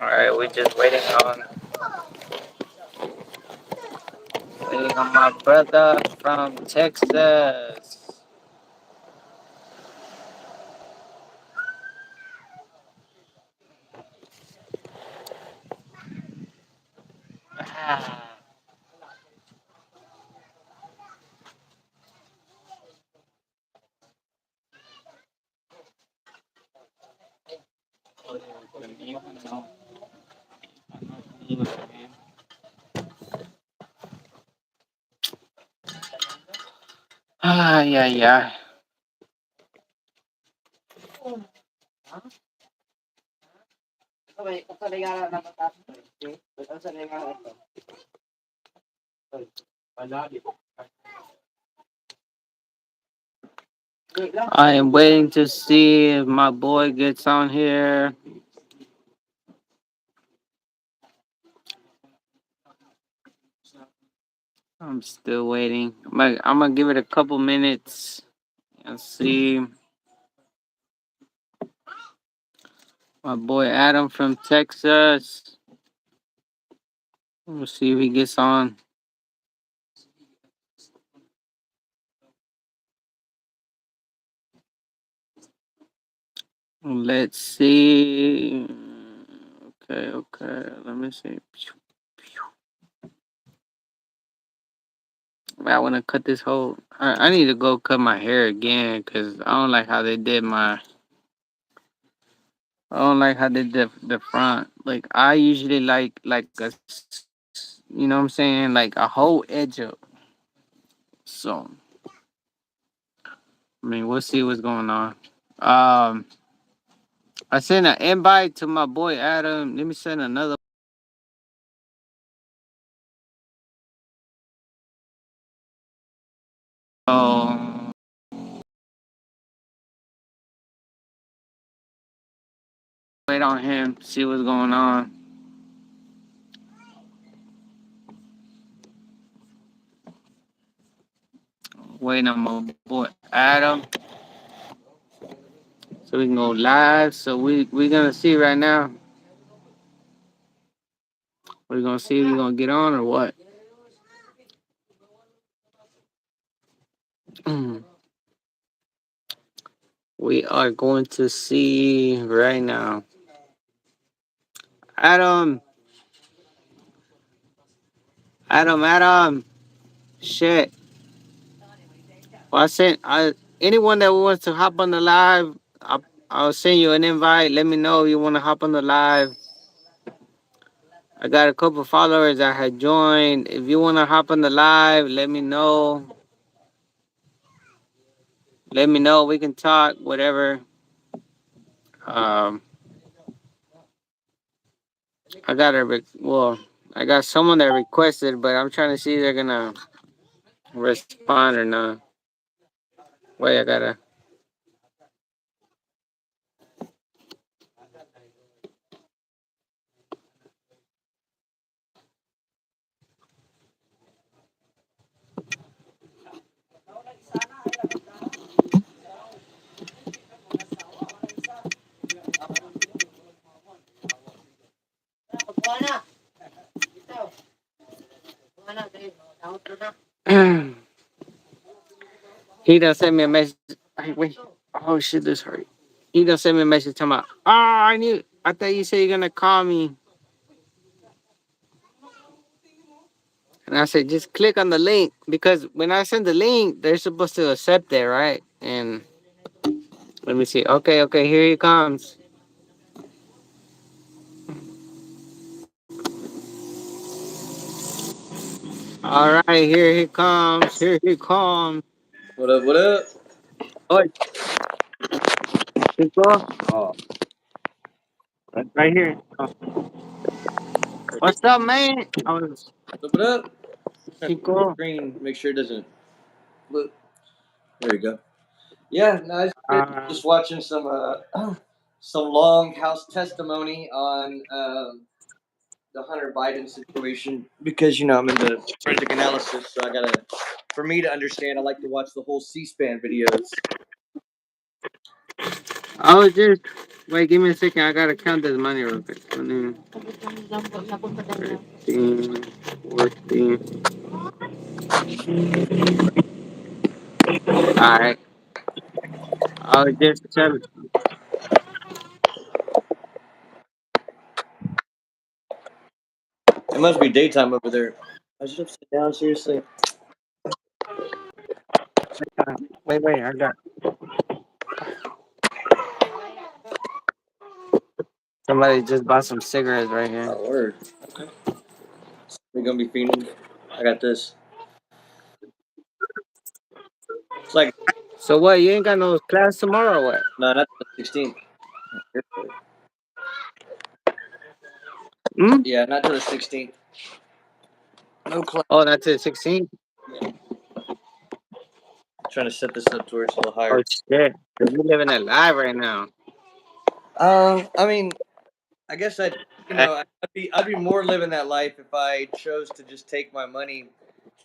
Alright, we're just waiting on my brother from Texas. Ah. Ay, ay, ay. I am waiting to see if my boy gets on here. I'm still waiting. I'm gonna give it a couple minutes and see. My boy Adam from Texas. We'll see if he gets on. Let's see. Okay. Let me see. I want to cut this whole. I need to go cut my hair again because I don't like how they did my. I don't like how they did the front. Like I usually like you know what I'm saying, like a whole edge up. So I mean, we'll see what's going on. Um, I sent an invite to my boy Adam. Let me send another. Oh, wait on him. See what's going on. Waiting on my boy Adam. So we can go live. So we gonna see right now. We're gonna see if we're gonna get on or what. We are going to see right now. Adam. Adam. Shit. Well, anyone that wants to hop on the live, I'll send you an invite. Let me know if you want to hop on the live. I got a couple followers that had joined. If you want to hop on the live, let me know. Let me know. We can talk, whatever. Um, I got someone that requested, but I'm trying to see if they're gonna respond or not. Wait, I gotta. He done sent me a message. Hey, wait. Oh shit, this hurt. He done sent me a message talking about. I thought you said you're gonna call me. And I said, just click on the link because when I send the link, they're supposed to accept it, right? And let me see. Okay, here he comes. All right, here he comes. Here he comes. What up? What up? Oh, Chico, Oh, right here. What's up, man? I was what up? Chico. Screen. Make sure it doesn't. Look. There you go. Yeah, no, it's good. Uh, Just watching some long house testimony on the Hunter Biden situation because I'm into forensic analysis, so I gotta. For me to understand, I like to watch the whole C-SPAN videos. I was just wait. Give me a second. I gotta count this money real quick. 13, 14. All right. I was just telling. It must be daytime over there. I should have sit down. Seriously. Wait. I got somebody just bought some cigarettes right here. Oh, word. Okay. We're gonna be fiending. I got this. It's like So what? You ain't got no class tomorrow or what? no, not the 16th. Hmm? Yeah, not till the 16th. No class. Oh, that's it. 16. Yeah. Trying to set this up to where it's a little Oh higher. shit. You living it live right now. I mean, I guess I'd be more living that life if I chose to just take my money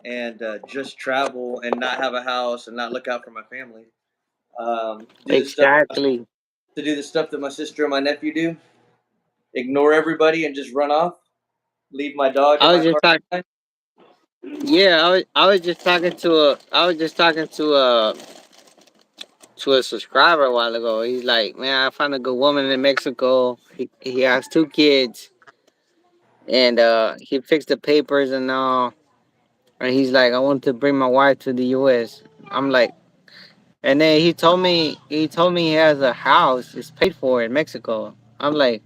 and just travel and not have a house and not look out for my family. Do the stuff Exactly. to do the stuff that my sister and my nephew do. Ignore everybody and just run off. Leave my dog and I was my just car talking. behind. Yeah, I was just talking to a. I was just talking to a subscriber a while ago. He's like, man, I found a good woman in Mexico. He has 2 kids, and he fixed the papers and all. And he's like, I want to bring my wife to the U.S. I'm like, and then he told me he has a house. It's paid for in Mexico. I'm like,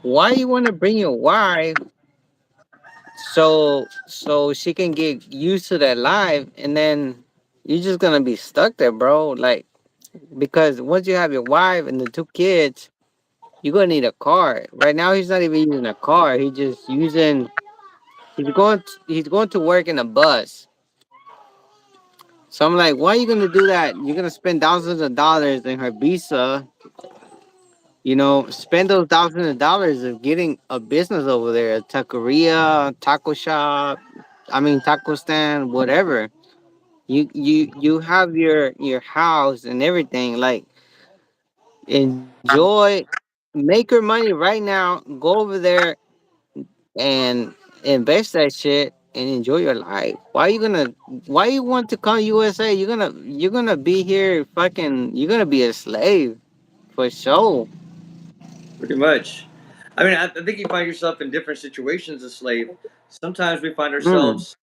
why you want to bring your wife so she can get used to that life, and then you're just gonna be stuck there, bro. Like, because once you have your wife and the 2 kids, you're gonna need a car. Right now, he's not even using a car. He's just using. He's going to work in a bus. So I'm like, why are you gonna do that? You're gonna spend thousands of dollars in her visa. Spend those thousands of dollars of getting a business over there, a taqueria, taco shop. I mean, taco stand, whatever. You have your house and everything. Like, enjoy, make your money right now. Go over there and invest that shit and enjoy your life. Why you want to come USA? You're gonna be here fucking, you're gonna be a slave for sure. Pretty much. I mean, I think you find yourself in different situations as slave. Sometimes we find Mm, ourselves,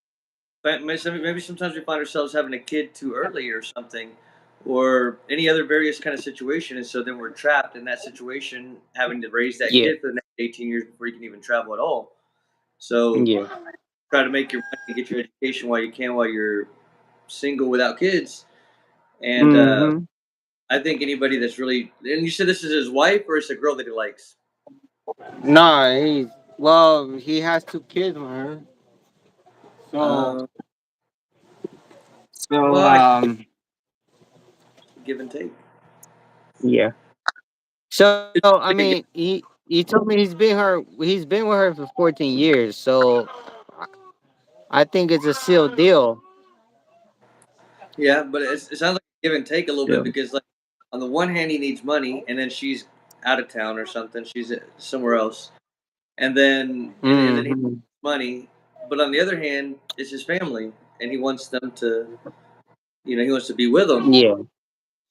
maybe sometimes we find ourselves having a kid too early or something, or any other various kind of situation, and so then we're trapped in that situation, having to raise that yeah, kid for the next 18 years before you can even travel at all. So yeah. try to make your money, get your education while you can, while you're single without kids, and Mm-hmm. I think anybody that's really, and you said this is his wife or it's a girl that he likes. Nah, he has 2 kids with her. So Uh, so well, I give and take. yeah. So I mean, he told me he's been with her for 14 years. So I think it's a sealed deal. Yeah, but it sounds like give and take a little bit Still. because, like, on the one hand, he needs money, and then she's out of town or something. She's somewhere else, and then he needs Mm-hmm. money. But on the other hand, it's his family, and he wants them to, he wants to be with them. Yeah.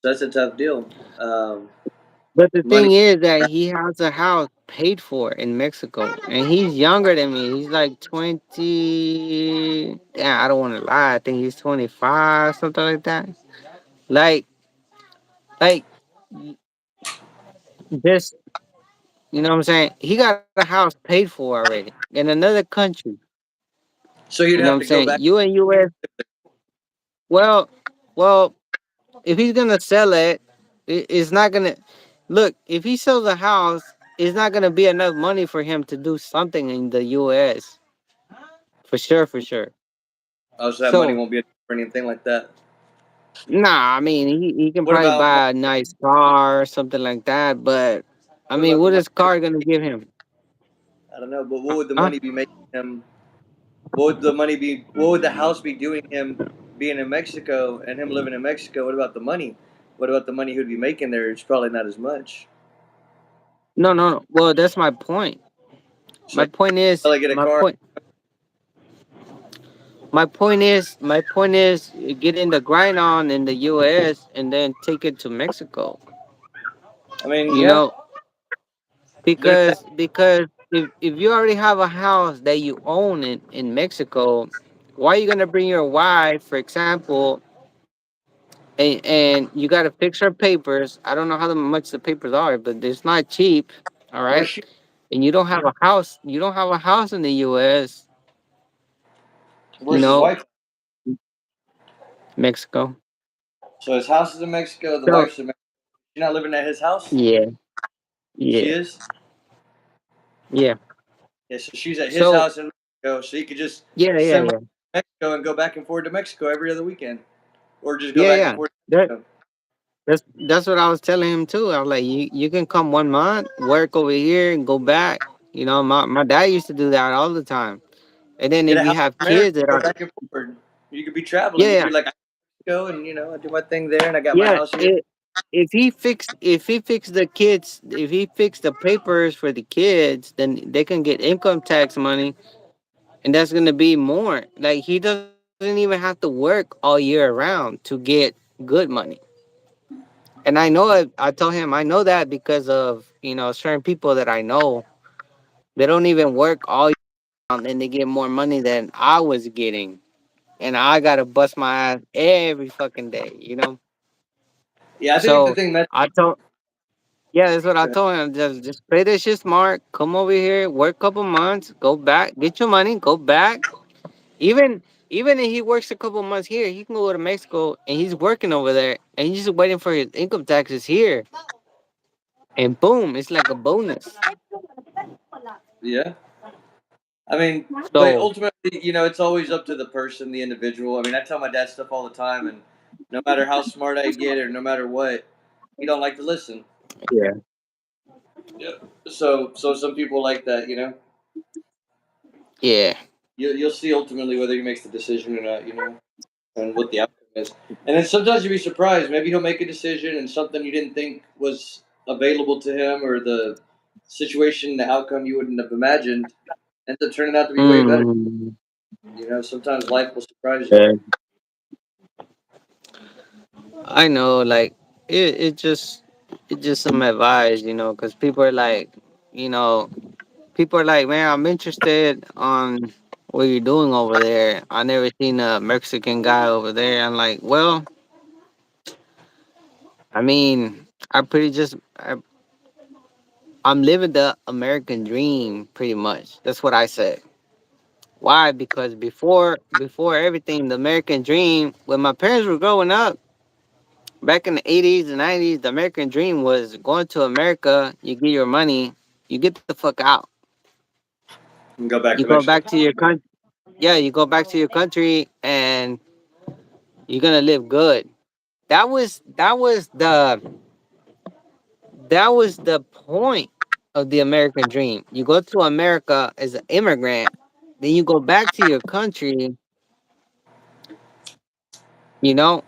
So that's a tough deal. But the Money. thing is that he has a house paid for in Mexico, and he's younger than me. He's like 20. Yeah, I don't want to lie. I think he's 25, something like that. Like, like, this, what I'm saying? He got a house paid for already in another country. So he'd You know what have I'm to go saying? back. You and US. Well, well, if he's gonna sell it, it's not gonna look. If he sells a house, it's not gonna be enough money for him to do something in the U.S. For sure, for sure. Oh, so that money So, won't be for anything like that. nah, I mean, he can What probably about buy a nice car or something like that. But I what mean, about the what money? is car gonna give him? I don't know, but what would the Huh? money be making him? What would the money be? What would the house be doing him being in Mexico and him living in Mexico? What about the money? what about the money he'd be making there? It's probably not as much. No, no, no. Well, that's my point. So My point is, probably get a my car. point. My point is, getting the grind on in the U.S. and then take it to Mexico. I mean, You yeah, know, there's that. because if you already have a house that you own in Mexico, why are you gonna bring your wife, for example, and you gotta fix her papers? I don't know how much the papers are, but it's not cheap. All Where's right, she? and you don't have a house. You don't have a house in the U.S. You Where's his know, wife? Mexico. So his house is in Mexico. The So wife's in Mexico. She's not living at his house. yeah, She yeah, is. yeah. Yeah, so she's at his So house in Mexico. So he could just yeah, yeah, send her yeah, to Mexico and go back and forth to Mexico every other weekend, or just go yeah, back and yeah. forth. That To Mexico. that's what I was telling him too. I was like, you can come 1 month, work over here, and go back. My dad used to do that all the time. And then Get if a you house have in America, kids that go are back and forth. You could be traveling. yeah, You could yeah, be like, I go and I do my thing there, and I got my yeah. house here. If he fixed the papers for the kids, then they can get income tax money, and that's gonna be more. Like he doesn't even have to work all year around to get good money. And I know it. I told him I know that because of certain people that I know. They don't even work all year round, and they get more money than I was getting, and I gotta bust my ass every fucking day. Yeah, I think the So thing that I told, yeah, that's what I told him. Just play this shit smart. Come over here, work a couple months, go back, get your money, go back. Even even if he works a couple months here, he can go to Mexico and he's working over there, and he's just waiting for his income taxes here, and boom, it's like a bonus. yeah. I mean, but So ultimately, it's always up to the person, the individual. I mean, I tell my dad stuff all the time, and no matter how smart I get or no matter what, he don't like to listen. yeah, Yeah. So some people like that. yeah. You'll see ultimately whether he makes the decision or not. And what the outcome is. And then sometimes you'll be surprised. Maybe he'll make a decision and something you didn't think was available to him, or the situation, the outcome you wouldn't have imagined, ends up turning out to be way better. Mm, Sometimes life will surprise you. yeah. I know, like it just some advice, because you know, people are like, man, I'm interested on what you're doing over there. I never seen a Mexican guy over there. I'm like, well, I mean, I'm living the American dream pretty much. That's what I said. Why? Because before everything, the American dream, when my parents were growing up, back in the 80s and 90s, the American dream was going to America, you get your money, you get the fuck out. And go You back to go Mexico. back to your country. Yeah, you go back to your country and you're gonna live good. That was the point of the American dream. You go to America as an immigrant, then you go back to your country, you know,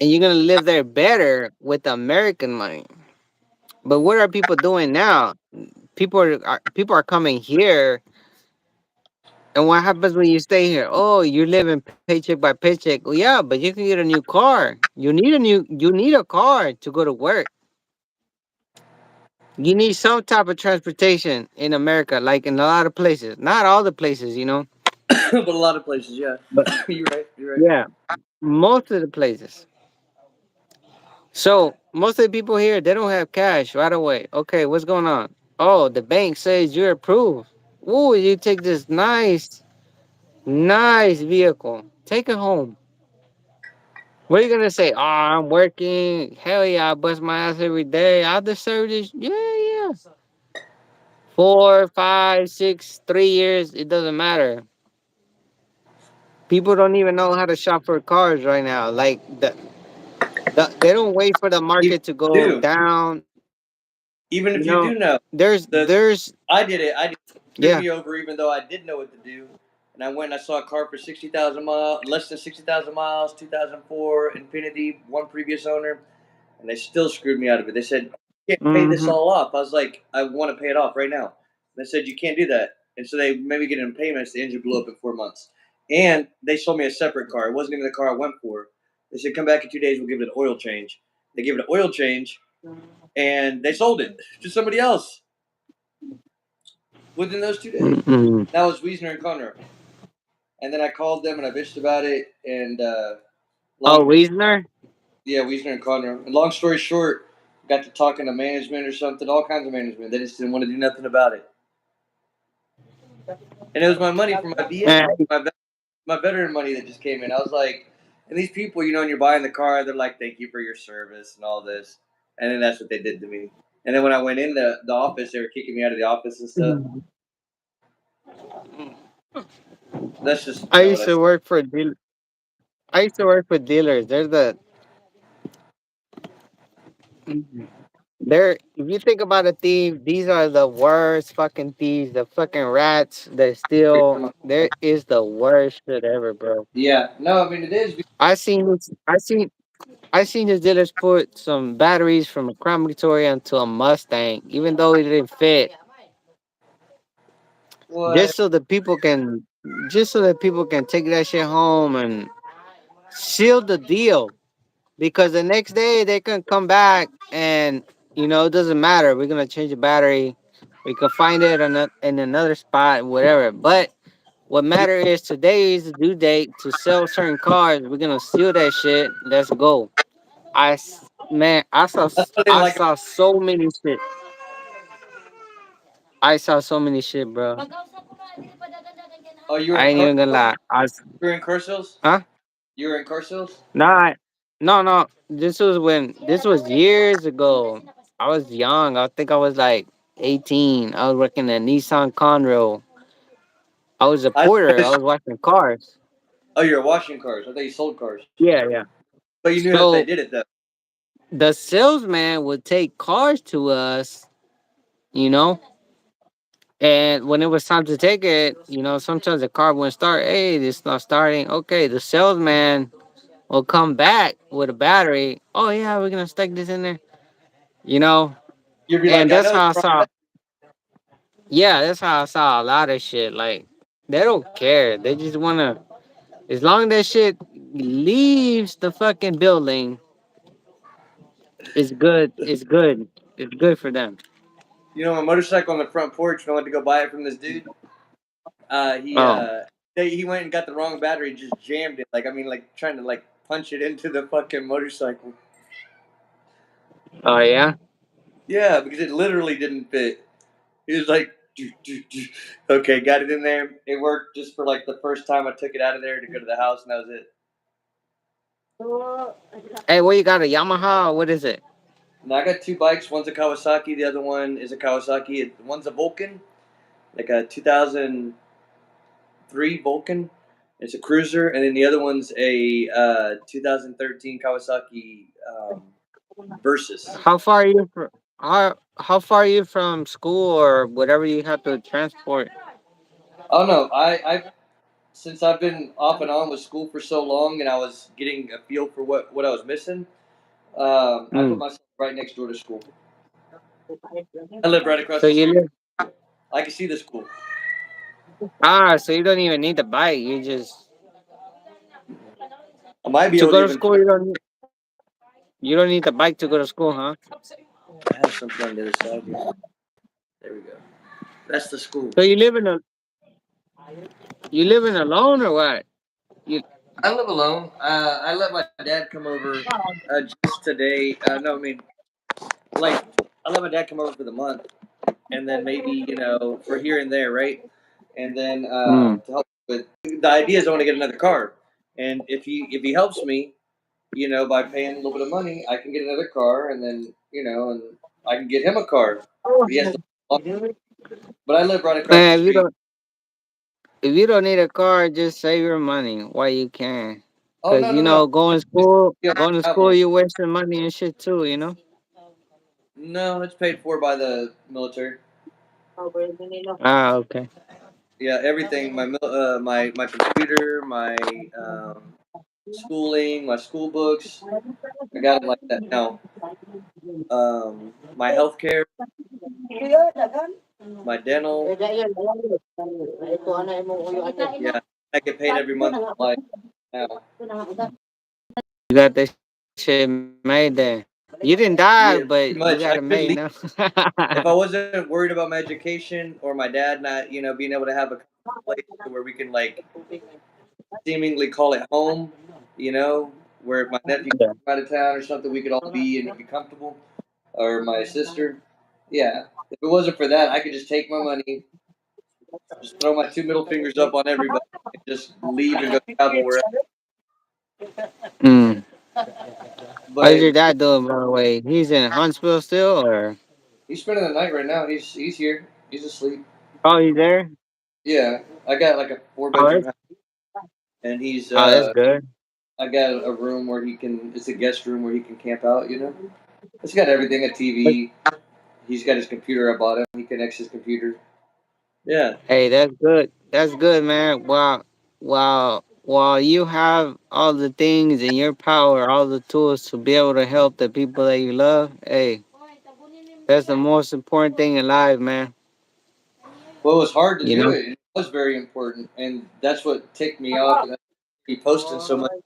and you're gonna live there better with American money. But what are people doing now? People are coming here. And what happens when you stay here? Oh, you're living paycheck by paycheck. Well, yeah, but you can get a new car. You need a car to go to work. You need some type of transportation in America, like in a lot of places. Not all the places. But a lot of places, yeah. But You're right. You're right. yeah, most of the places. So most of the people here, they don't have cash right away. Okay, what's going on? Oh, the bank says you're approved. Ooh, you take this nice vehicle. Take it home. What are you gonna say? Oh, I'm working. Hell yeah, I bust my ass every day. I deserve this. Yeah, yeah. 4, 5, 6, 3 years. It doesn't matter. People don't even know how to shop for cars right now. Like they don't wait for the Even market to if you go do, down. even You if you know, do know, there's the there's I did it. I did screwed yeah. me over, even though I did know what to do. And I went and I saw a car for 60,000 miles, less than 60,000 miles, 2004 Infinity, one previous owner. and they still screwed me out of it. They said, "You can't pay this Mm-hmm. all off." I was like, "I want to pay it off right now." They said, "You can't do that," and so they made me get in payments. The engine blew up in 4 months, and they sold me a separate car. It wasn't even the car I went for. They said, "Come back in 2 days. We'll give it an oil change." They gave it an oil change, and they sold it to somebody else within those 2 days. Mm-hmm. That was Wiesner and Conroe. And then I called them and I bitched about it. And Oh, long, Wiesner? yeah, Wiesner and Conroe. And long story short, got to talking to management or something, all kinds of management. They just didn't want to do nothing about it. And it was my money for my VA, Man, my veteran money that just came in. I was like, and these people, when you're buying the car, they're like, "Thank you for your service" and all this. And then that's what they did to me. And then when I went in the office, they were kicking me out of the office and stuff. That's just I used to that's work for deal. I used to work for dealers. They're if you think about a thief, these are the worst fucking thieves. The fucking rats that steal. There is the worst shit ever, bro. yeah. No, I mean it is. I seen this. I seen his dealers put some batteries from a Crown Victoria into a Mustang, even though it didn't fit, What? just so the people can, just so that people can take that shit home and seal the deal. Because the next day they can come back and it doesn't matter. We're gonna change the battery. We can find it in another spot, whatever. But what matter is today is the due date to sell certain cars. We're gonna seal that shit. Let's go. Man, That's what they I like. saw so many shit. I saw so many shit, bro. Oh, you were I in ain't even gonna Carsills? lie. You were in Carsills? Huh? You were in Carsills? Nah, no. This was years ago. I was young. I think I was like 18. I was working at Nissan Conroe. I was a I porter. I was washing cars. Oh, you were washing cars. I thought you sold cars. Yeah, yeah. But you knew how they So did it, though. the salesman would take cars to us, you know, and when it was time to take it, sometimes the car wouldn't start. Hey, it's not starting. Okay, the salesman will come back with a battery. Oh yeah, we're gonna stick this in there. You know, You'd be and like, I that's know it's how I wrong. saw. Yeah, that's how I saw a lot of shit. Like they don't care. They just wanna. As long as that shit leaves the fucking building, it's good. It's good. It's good for them. My motorcycle on the front porch, and I went to go buy it from this dude. Uh, he Oh, uh, he went and got the wrong battery, just jammed it. Like, I mean, like trying to like punch it into the fucking motorcycle. oh yeah. Yeah, because it literally didn't fit. He was like, "Do, do, do." Okay, got it in there. It worked just for like the first time I took it out of there to go to the house, and that was it. Hey, what you got, a Yamaha? What is it? Now I got two bikes. One's a Kawasaki. The other one is a Kawasaki. One's a Vulcan, like a 2003 Vulcan. It's a cruiser, and then the other one's a 2013 Kawasaki Versus. How far are you from? How far are you from school or whatever you have to transport? Oh no, I since I've been off and on with school for so long, and I was getting a feel for what I was missing. I put Mm. myself right next door to school. I live right across So the you street. live I can see the school. so you don't even need the bike. I might be To able to go to even school. You don't need the bike to go to school, huh? I have something on the other side here. There we go. That's the school. So you living alone or what? You I live alone. I let my dad come over just today. No, I mean, like, I let my dad come over for the month, and then maybe for here and there, right? And then mm. to help with the idea is I want to get another car, and if he helps me, by paying a little bit of money, I can get another car, and then and I can get him a car. But he has to. But I live right across the Man, street. if you don't need a car, just save your money while you can. Oh Cause no, no, no! Just going to school, travel. you're wasting money and shit too. No, it's paid for by the military. Ah, okay. Yeah, everything. My computer, my schooling, my school books. I got it like that now. my health care, my dental. Yeah, I get paid every month for life now. You got that shit made there. You didn't die, Yeah, but pretty you got much. it I made couldn't leave now. if I wasn't worried about my education or my dad not, being able to have a place where we can like seemingly call it home. You know, where if my nephew Yeah. came out of town or something, we could all be and be comfortable. Or my sister. Yeah, if it wasn't for that, I could just take my money, just throw my two middle fingers up on everybody, and just leave and go travel wherever. Mm. How's But your dad doing, by the way? He's in Huntsville still, or he's spending the night right now. He's here. He's asleep. oh, he's there? Yeah, I got like a four Oh, bedroom house, and he's that's good. I got a room where he can. It's a guest room where he can camp out. It's got everything: a TV. He's got his computer I bought him. He connects his computer. Yeah. Hey, that's good. That's good, man. While you have all the things in your power, all the tools to be able to help the people that you love, hey, that's the most important thing in life, man. Well, it was hard to You do know? it. It was very important, and that's what ticked me off. And he posting so much on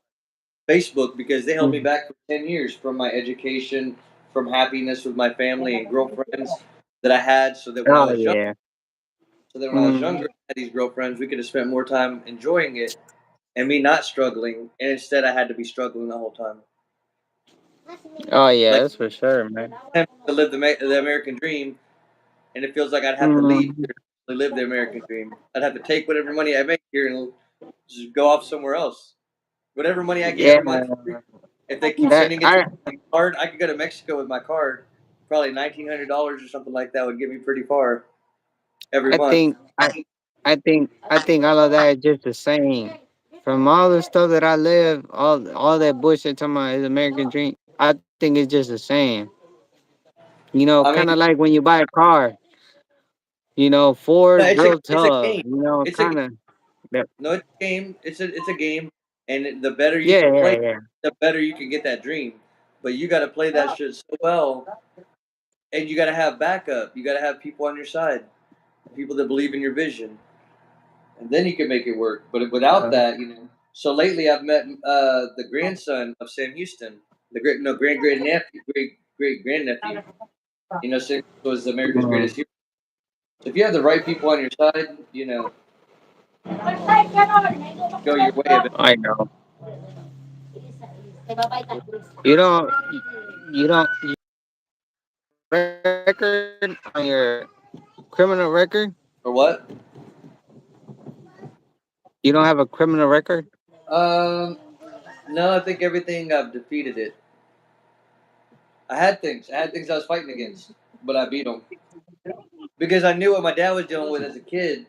Facebook because they held me Mm. back for 10 years from my education, from happiness with my family and girlfriends that I had. Oh yeah. So that when I was Mm. younger, I had these girlfriends. We could have spent more time enjoying it, and me not struggling. And instead, I had to be struggling the whole time. Oh yeah, Like that's for sure, man. to live the American dream, and it feels like I'd have to leave Mm. here to live the American dream. I'd have to take whatever money I make here and just go off somewhere else. Whatever money I get Yeah, every month, if they keep that sending it to I my card, I could go to Mexico with my card. Probably $1,900 or something like that would get me pretty far every I month. think I think all of that is just the same. From all the stuff that I live, all that bullshit talking about is American dream. I think it's just the same. I Kind mean, of like when you buy a car. Ford real it's a tough. game. It's a Kind of. no, it's a game. It's a game, and the better you Yeah, can yeah, play, yeah. the better you can get that dream. But you got to play that shit so well, and you got to have backup. You got to have people on your side, people that believe in your vision, and then you can make it work. But without that, So lately, I've met the grandson of Sam Houston, the great no great nephew, great grandnephew. Sam was America's Mm, greatest hero. So if you have the right people on your side, go your way of it. I know. You don't. You don't. You record on your criminal record. Or what? You don't have a criminal record. Um, no, I think everything I've defeated it. I had things I was fighting against, but I beat them because I knew what my dad was dealing with as a kid.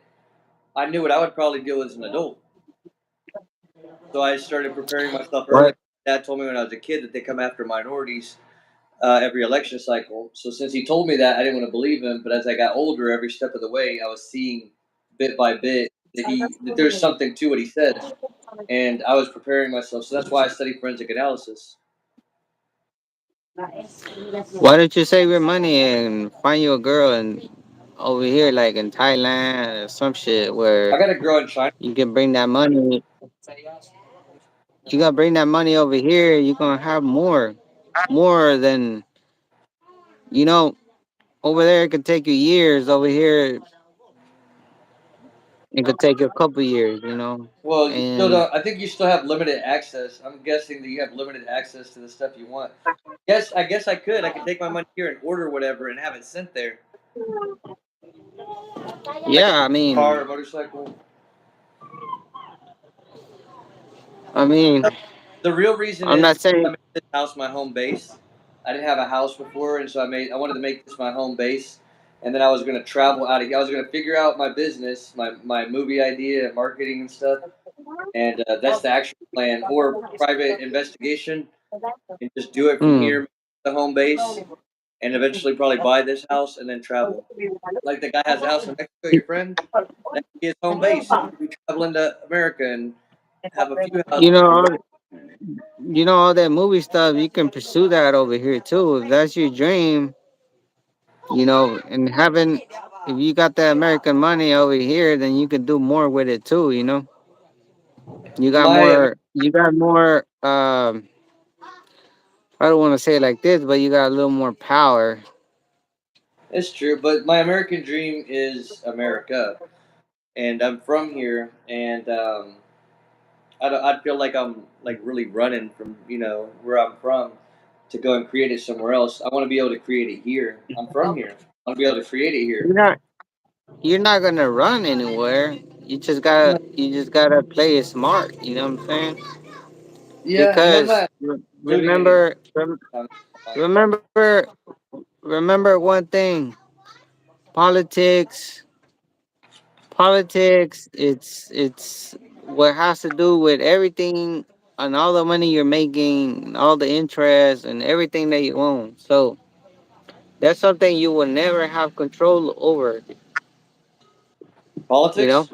I knew what I would probably deal with as an adult. So I started preparing myself early. What? Dad told me when I was a kid that they come after minorities every election cycle. So since he told me that, I didn't want to believe him. But as I got older, every step of the way, I was seeing bit by bit that there's something to what he said, and I was preparing myself. So that's why I study forensic analysis. Why don't you save your money and find you a girl and over here, like in Thailand or some shit, where I got a girl in China. you can bring that money? You gotta bring that money over here. You're gonna have more than you know. Over there, it could take you years. Over here, it could take you a couple years. Well, you still And don't. I think you still have limited access. I'm guessing that you have limited access to the stuff you want. Yes, I guess I could. I could take my money here and order whatever and have it sent there, like a yeah, car or motorcycle. I mean, The real reason I'm is not because I saying. made this house my home base. I didn't have a house before, and so I wanted to make this my home base. And then I was going to travel out of here. I was going to figure out my business, my movie idea, and marketing and stuff. And that's the actual plan, or private investigation, and just do it from Mm, here, the home base, and eventually probably buy this house and then travel. Like the guy has a house in Mexico, your friend, that could be his home base, and he could be traveling to America and have a few you houses know, everywhere. You know, all that movie stuff, you can pursue that over here too. If that's your dream, you know, and having, if you got that American money over here, then you can do more with it too, you know. My You got more, I don't want to say it like this, but you got a little more power. It's true, but my American dream is America, and I'm from here, and I feel like I'm like really running from where I'm from to go and create it somewhere else. I want to be able to create it here. I'm from here. I want to be able to create it here. You're not, you're not gonna run anywhere. You just gotta play it smart. You know what I'm saying? Yeah, and I'm Because not including any. remember, remember one thing: politics, politics. It's what has to do with everything and all the money you're making, all the interest and everything that you own. So that's something you will never have control over. You know, Politics.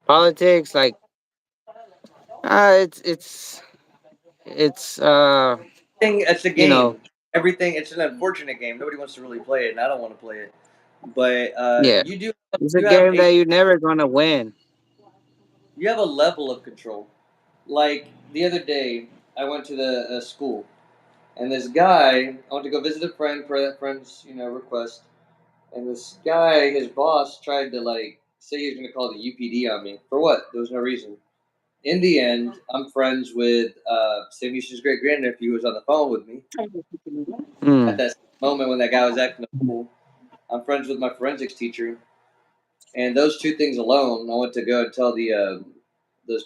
politics, like it's Thing. It's a you know, game. Everything. It's an unfortunate game. Nobody wants to really play it, and I don't want to play it. But yeah, it's a you have game that you're never gonna win. a level of control. Like the other day, I went to the school, and this guy. I went to go visit a friend for that friend's request, and this guy, his boss, tried to like say he was going to call the UPD on me for what? There was no reason. In the end, I'm friends with Sam Houston's great grandnephew who was on the phone with me at Mm, that moment when that guy was acting a fool. I'm friends with my forensics teacher, and those two things alone, I went to go and tell those the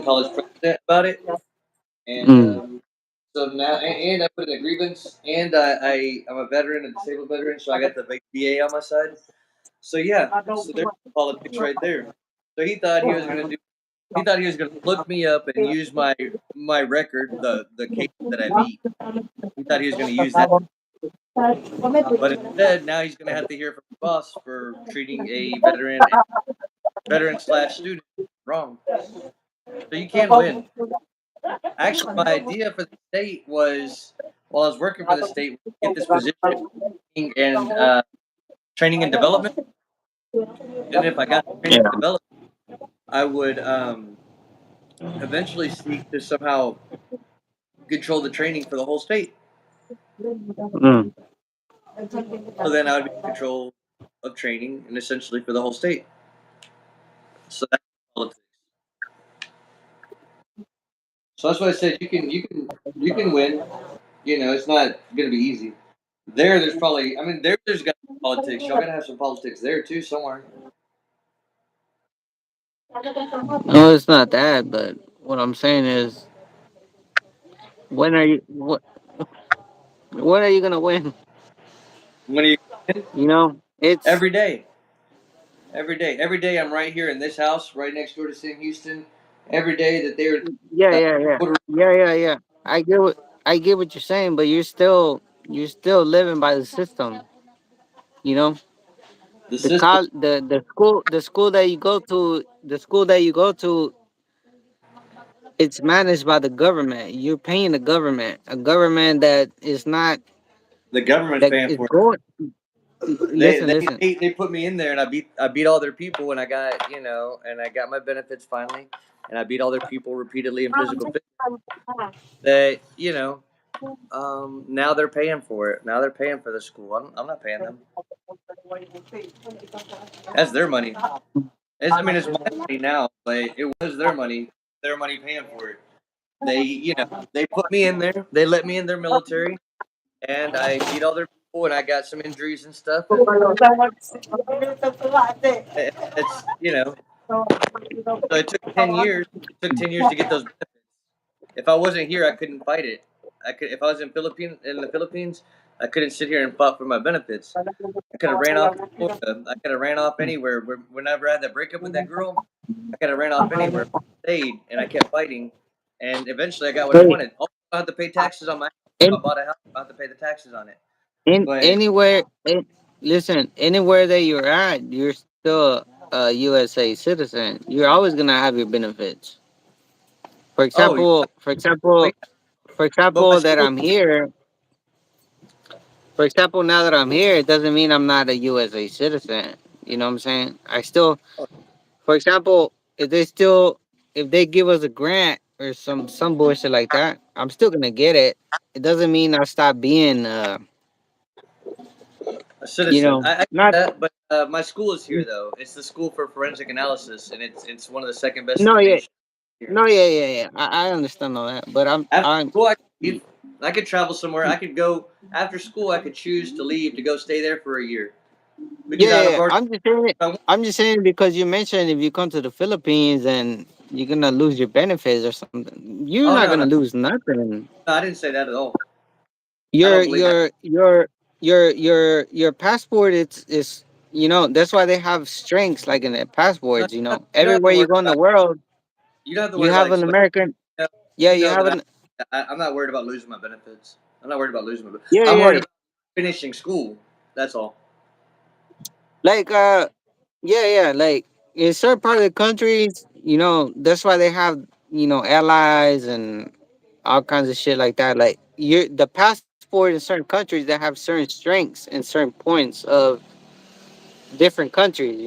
college president about it, and mm, so now and I put in a grievance, and I'm a veteran, a disabled veteran, so I got the VA on my side. So yeah, so there's politics right there. So he thought he was gonna look me up and use my record, the case that I beat. He thought he was gonna use that, but instead now he's gonna have to hear from his boss for treating a veteran slash student wrong. So you can win. Actually, my idea for the state was while I was working for the state, get this position and training and development. And if I got training and yeah. development, I would eventually seek to somehow control the training for the whole state. Mm. So then I would be in control of training and essentially for the whole state. So that's politics. So that's why I said you can win. It's not gonna be easy. There's probably there's got to be politics. Y'all gotta have some politics there too somewhere. No, it's not that. But what I'm saying is, when are you? When are you gonna win? When are you win? You know, it's Every day. Every day I'm right here in this house, right next door to Sam Houston. Every day that they were yeah, uh, yeah, yeah, Puerto yeah, yeah, yeah. I get what you're saying, but you're still living by the system. You know, the system, the school that you go to, it's managed by the government. You're paying the government, a government that is not the government's that paying is for it. going. They, Listen, they listen. they put me in there and I beat all their people and I got my benefits finally and I beat all their people repeatedly in physical fit that now they're paying for it. Now they're paying for the school. I'm not paying them. That's their money. It's my money now, but it was their money. Their money paying for it. They put me in there. They let me in their military, and I beat all their people, and I got some injuries and stuff. And it's so it took 10 years. It took 10 years to get those benefits. If I wasn't here, I couldn't fight it. I could if I was in the Philippines, I couldn't sit here and fought for my benefits. I could have ran off to Florida. I could have ran off anywhere. Whenever I had that breakup with that girl, I could have ran off anywhere. Stayed and I kept fighting, and eventually I got what I Hey, wanted. Also, I had to pay taxes on my house. If I in bought a house, I had to pay the taxes on it. in But anywhere, listen, anywhere that you're at, you're still a USA citizen. You're always gonna have your benefits. For Oh, example, but, for but my example, that school. I'm here. For example, now that I'm here, it doesn't mean I'm not a USA citizen. You know what I'm saying? I still, for example, if they give us a grant or some bullshit like that, I'm still gonna get it. It doesn't mean I stop being, A you citizen. know, I get not. that, but my school is here though. It's the School for Forensic Analysis, and it's one of the second best in No, the yeah, nation here. no, yeah. I understand all that, but After I'm. school, I could leave. I could travel somewhere. I could go after school. I could choose to leave to go stay there for a year because I have Yeah. already. I'm just saying it. I went- I'm just saying because you mentioned if you come to the Philippines and you're gonna lose your benefits or something, you're Oh not no, gonna no, lose nothing. no, I didn't say that at all. I Your don't believe that. your your your passport is that's why they have strengths like in the No, passports. you don't have to Everywhere you worry go in the about. world, You don't have to you worry about have an explaining. American. You know, Yeah, you you know have that an. I'm not worried about losing my benefits. I'm not worried about losing my. Yeah, I'm worried yeah. about finishing school. That's all. Like yeah. Like in certain part of the countries, that's why they have allies and all kinds of shit like that. Like the passport in certain countries that have certain strengths and certain points of different countries.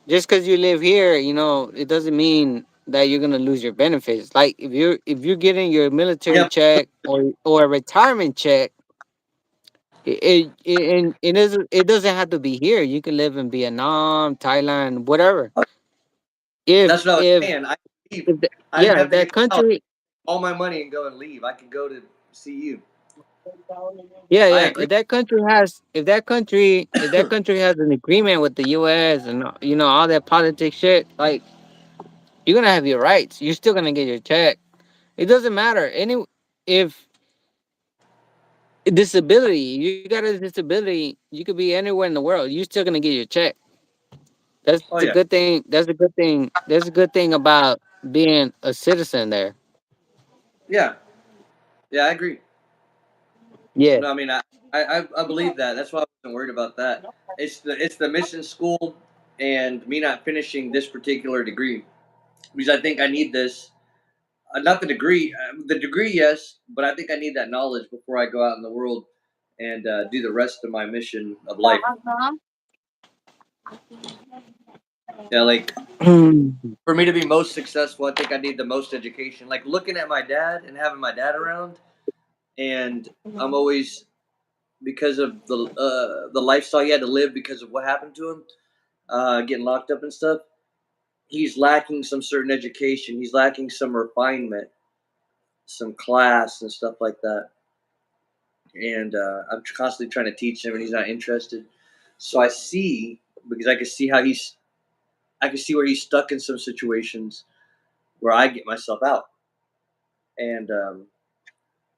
Just because you live here, it doesn't mean that you're gonna lose your benefits. Like if you're getting your military Yeah, check or a retirement check, it doesn't have to be here. You can live in Vietnam, Thailand, whatever. If that's what I was if saying. I could leave. if the, I didn't yeah, have if to that get a house, country, all my money, and go and leave. I could go to see you. I yeah, agree. if that country has an agreement with the U.S. and all that politics shit, like you're gonna have your rights. You're still gonna get your check. It doesn't matter. If disability, you got a disability, you could be anywhere in the world. You're still gonna get your check. That's a Oh good yeah, thing. That's a good thing. That's a good thing about being a citizen there. yeah, yeah. I agree. Yeah. No, I mean, I believe that. That's why I wasn't worried about that. It's the mission school and me not finishing this particular degree because I think I need this. Not the degree, yes, but I think I need that knowledge before I go out in the world and do the rest of my mission of life. Yeah, like for me to be most successful, I think I need the most education. Like looking at my dad and having my dad around, and I'm always because of the lifestyle he had to live because of what happened to him, getting locked up and stuff. He's lacking some certain education. He's lacking some refinement, some class and stuff like that. And I'm constantly trying to teach him, and he's not interested. So I see because I can see I can see where he's stuck in some situations where I get myself out, and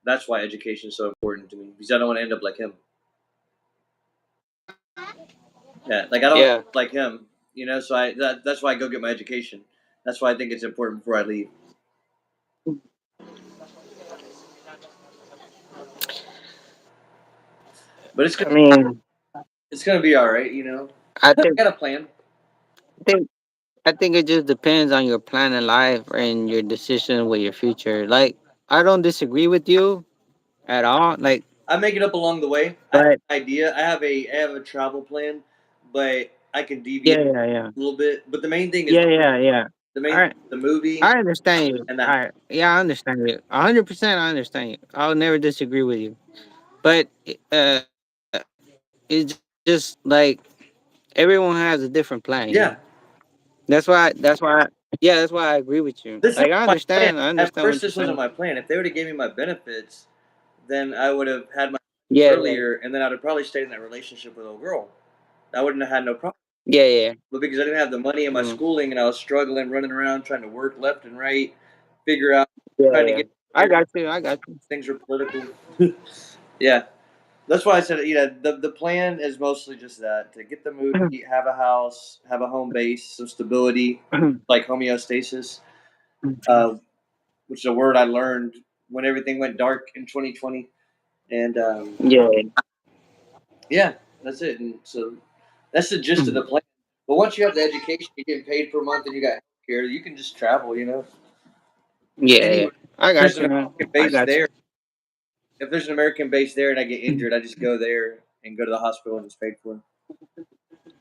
that's why education is so important to me because I don't want to end up like him. Yeah, like I don't Yeah. like him, So that's why I go get my education. That's why I think it's important before I leave. But I mean, it's gonna be all right. I I think got a plan. I think I think it just depends on your plan in life and your decision with your future. Like I don't disagree with you at all. Like, I make it up along the way. I have but an idea. I have a travel plan, but I can deviate yeah. a little bit. But the main thing is Yeah. the main I the movie I understand you. and that. I understand you. 100%. I understand you. I'll never disagree with you. But it's just like everyone has a different plan. Yeah, Yeah, that's why I agree with you. Like this I was my plan. understand. I At understand what first, you're this wasn't saying. my plan. If they would have gave me my benefits, then I would have had my Yeah. earlier, and then I'd have probably stayed in that relationship with a girl. I wouldn't have had no problem. Yeah. But because I didn't have the money in my Mm. schooling, and I was struggling, running around trying to work left and right, figure out, trying to Yeah. get I here, got you. I got you. things were political. Yeah, that's why I said, the plan is mostly just that to get the movie, have a house, have a home base, some stability, like homeostasis, uh, which is a word I learned when everything went dark in 2020. And Yeah. yeah, that's it. And so that's the gist of the plan. But once you have the education, you're getting paid per month, and you got healthcare, you can just travel. Yeah, yeah. Anyway, I if there's got an you, man. American I base got there. If there's an American base there and I get you. injured, I just go there and go to the hospital and it's paid for.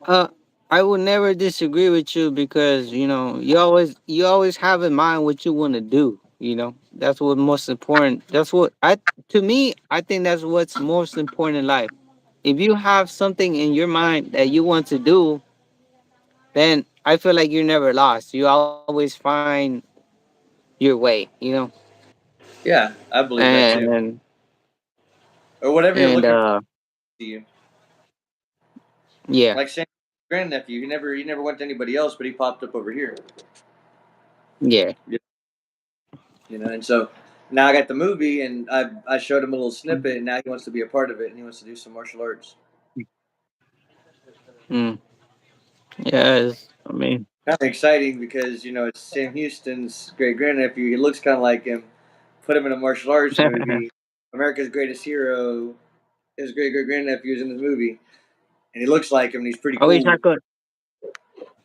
Uh, I would never disagree with you because you always have in mind what you want to do. That's what most important. That's what I to me. I think that's what's most important in life. If you have something in your mind that you want to do, then I feel like you're never lost. You always find your way. Yeah, I believe that too. And Or whatever you're and looking for to you. yeah, Like Sam's grandnephew, he never went to anybody else, but he popped up over here. yeah. And so now I got the movie, and I showed him a little snippet, and now he wants to be a part of it, and he wants to do some martial arts. Mm. Yes, I mean, Kind of exciting because it's Sam Houston's great grandnephew. He looks kind of like him. Put him in a martial arts movie. America's Greatest Hero. His great great grandnephew is in this movie, and he looks like him. And he's pretty I wish I cool. could.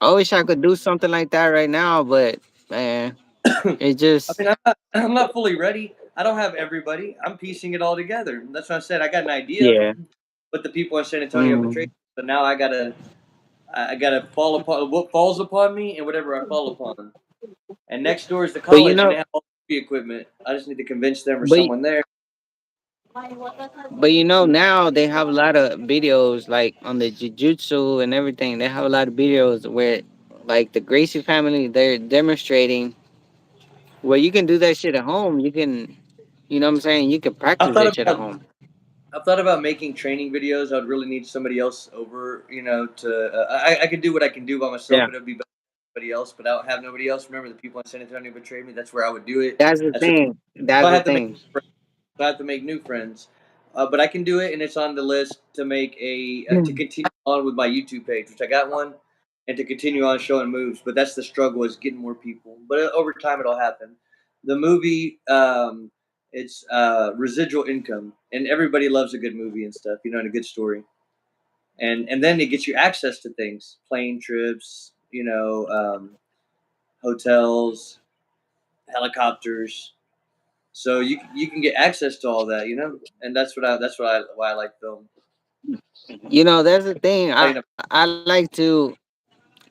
I wish I could do something like that right now, but man, it I just mean, I'm not fully ready. I don't have everybody. I'm piecing it all together. That's what I said. I got an idea, yeah. but the people in San Antonio betrayed Mm. me. So now I gotta fall upon what falls upon me and whatever I fall upon. And next door is the But you college, and they know, have all the equipment. I just need to convince them or but someone there. now they have a lot of videos like on the jujutsu and everything. They have a lot of videos where like the Gracie family they're demonstrating where you can do that shit at home. You know what I'm saying? You can I practice thought that shit at about home. I've thought about making training videos. I'd really need somebody else over, to I could do what I can do by myself, Yeah, but it'd be better than somebody else. But I don't have nobody else. Remember, the people in San Antonio betrayed me. That's where I would do it. that's the That's where thing. That's I the have to make. thing. I have to make new friends. But I can do it, and it's on the list to make to continue on with my YouTube page, which I got one, and to continue on showing moves. But that's the struggle is getting more people. But over time, it'll happen. The movie, it's residual income, and everybody loves a good movie and stuff, and a good story. And then it gets you access to things, plane trips, hotels, helicopters, so you can get access to all that, and why I like film. That's the thing. I like to,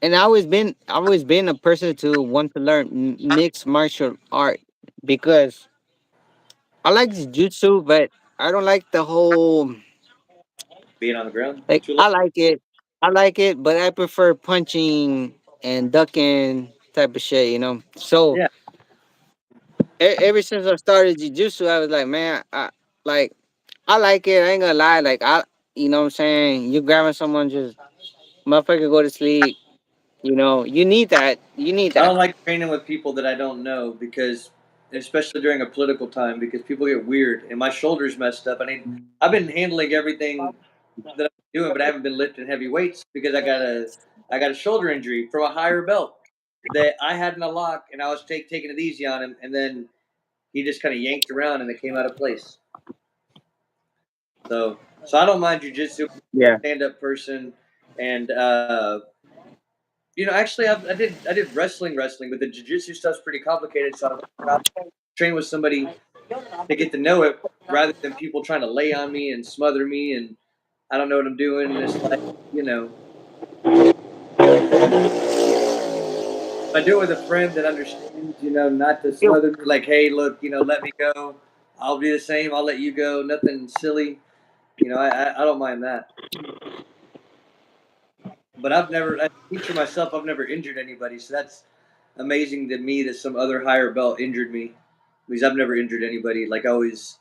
and I always been a person to want to learn mixed martial art because I like jujutsu, but I don't like the whole. Being on the ground Like too long. I like it, but I prefer punching and ducking type of shit. So Yeah, ever since I started jujutsu, I was like, man, like I like it. I ain't gonna lie. Like you know what I'm saying. You grabbing someone, just motherfucker go to sleep. You need that. You need I that. don't like training with people that I don't know because, especially during a political time, because people get weird and my shoulders messed up. I've been handling everything that I'm doing, but I haven't been lifting heavy weights because I got a shoulder injury from a higher belt that I had in a lock, and I was taking it easy on him, and then he just kind of yanked around and it came out of place. So I don't mind jujitsu, Yeah. stand up person, and actually I did wrestling, but the jiu-jitsu stuff's pretty complicated, so I'd train with somebody to get to know it rather than people trying to lay on me and smother me, and I don't know what I'm doing, and it's like, if I do it with a friend that understands, not to You- smother me, like, hey, look, let me go. I'll be the same. I'll let you go. Nothing silly. I don't mind that. But as a teacher myself, I've never injured anybody, so that's amazing to me that some other higher belt injured me because I've never injured anybody. Like, I always,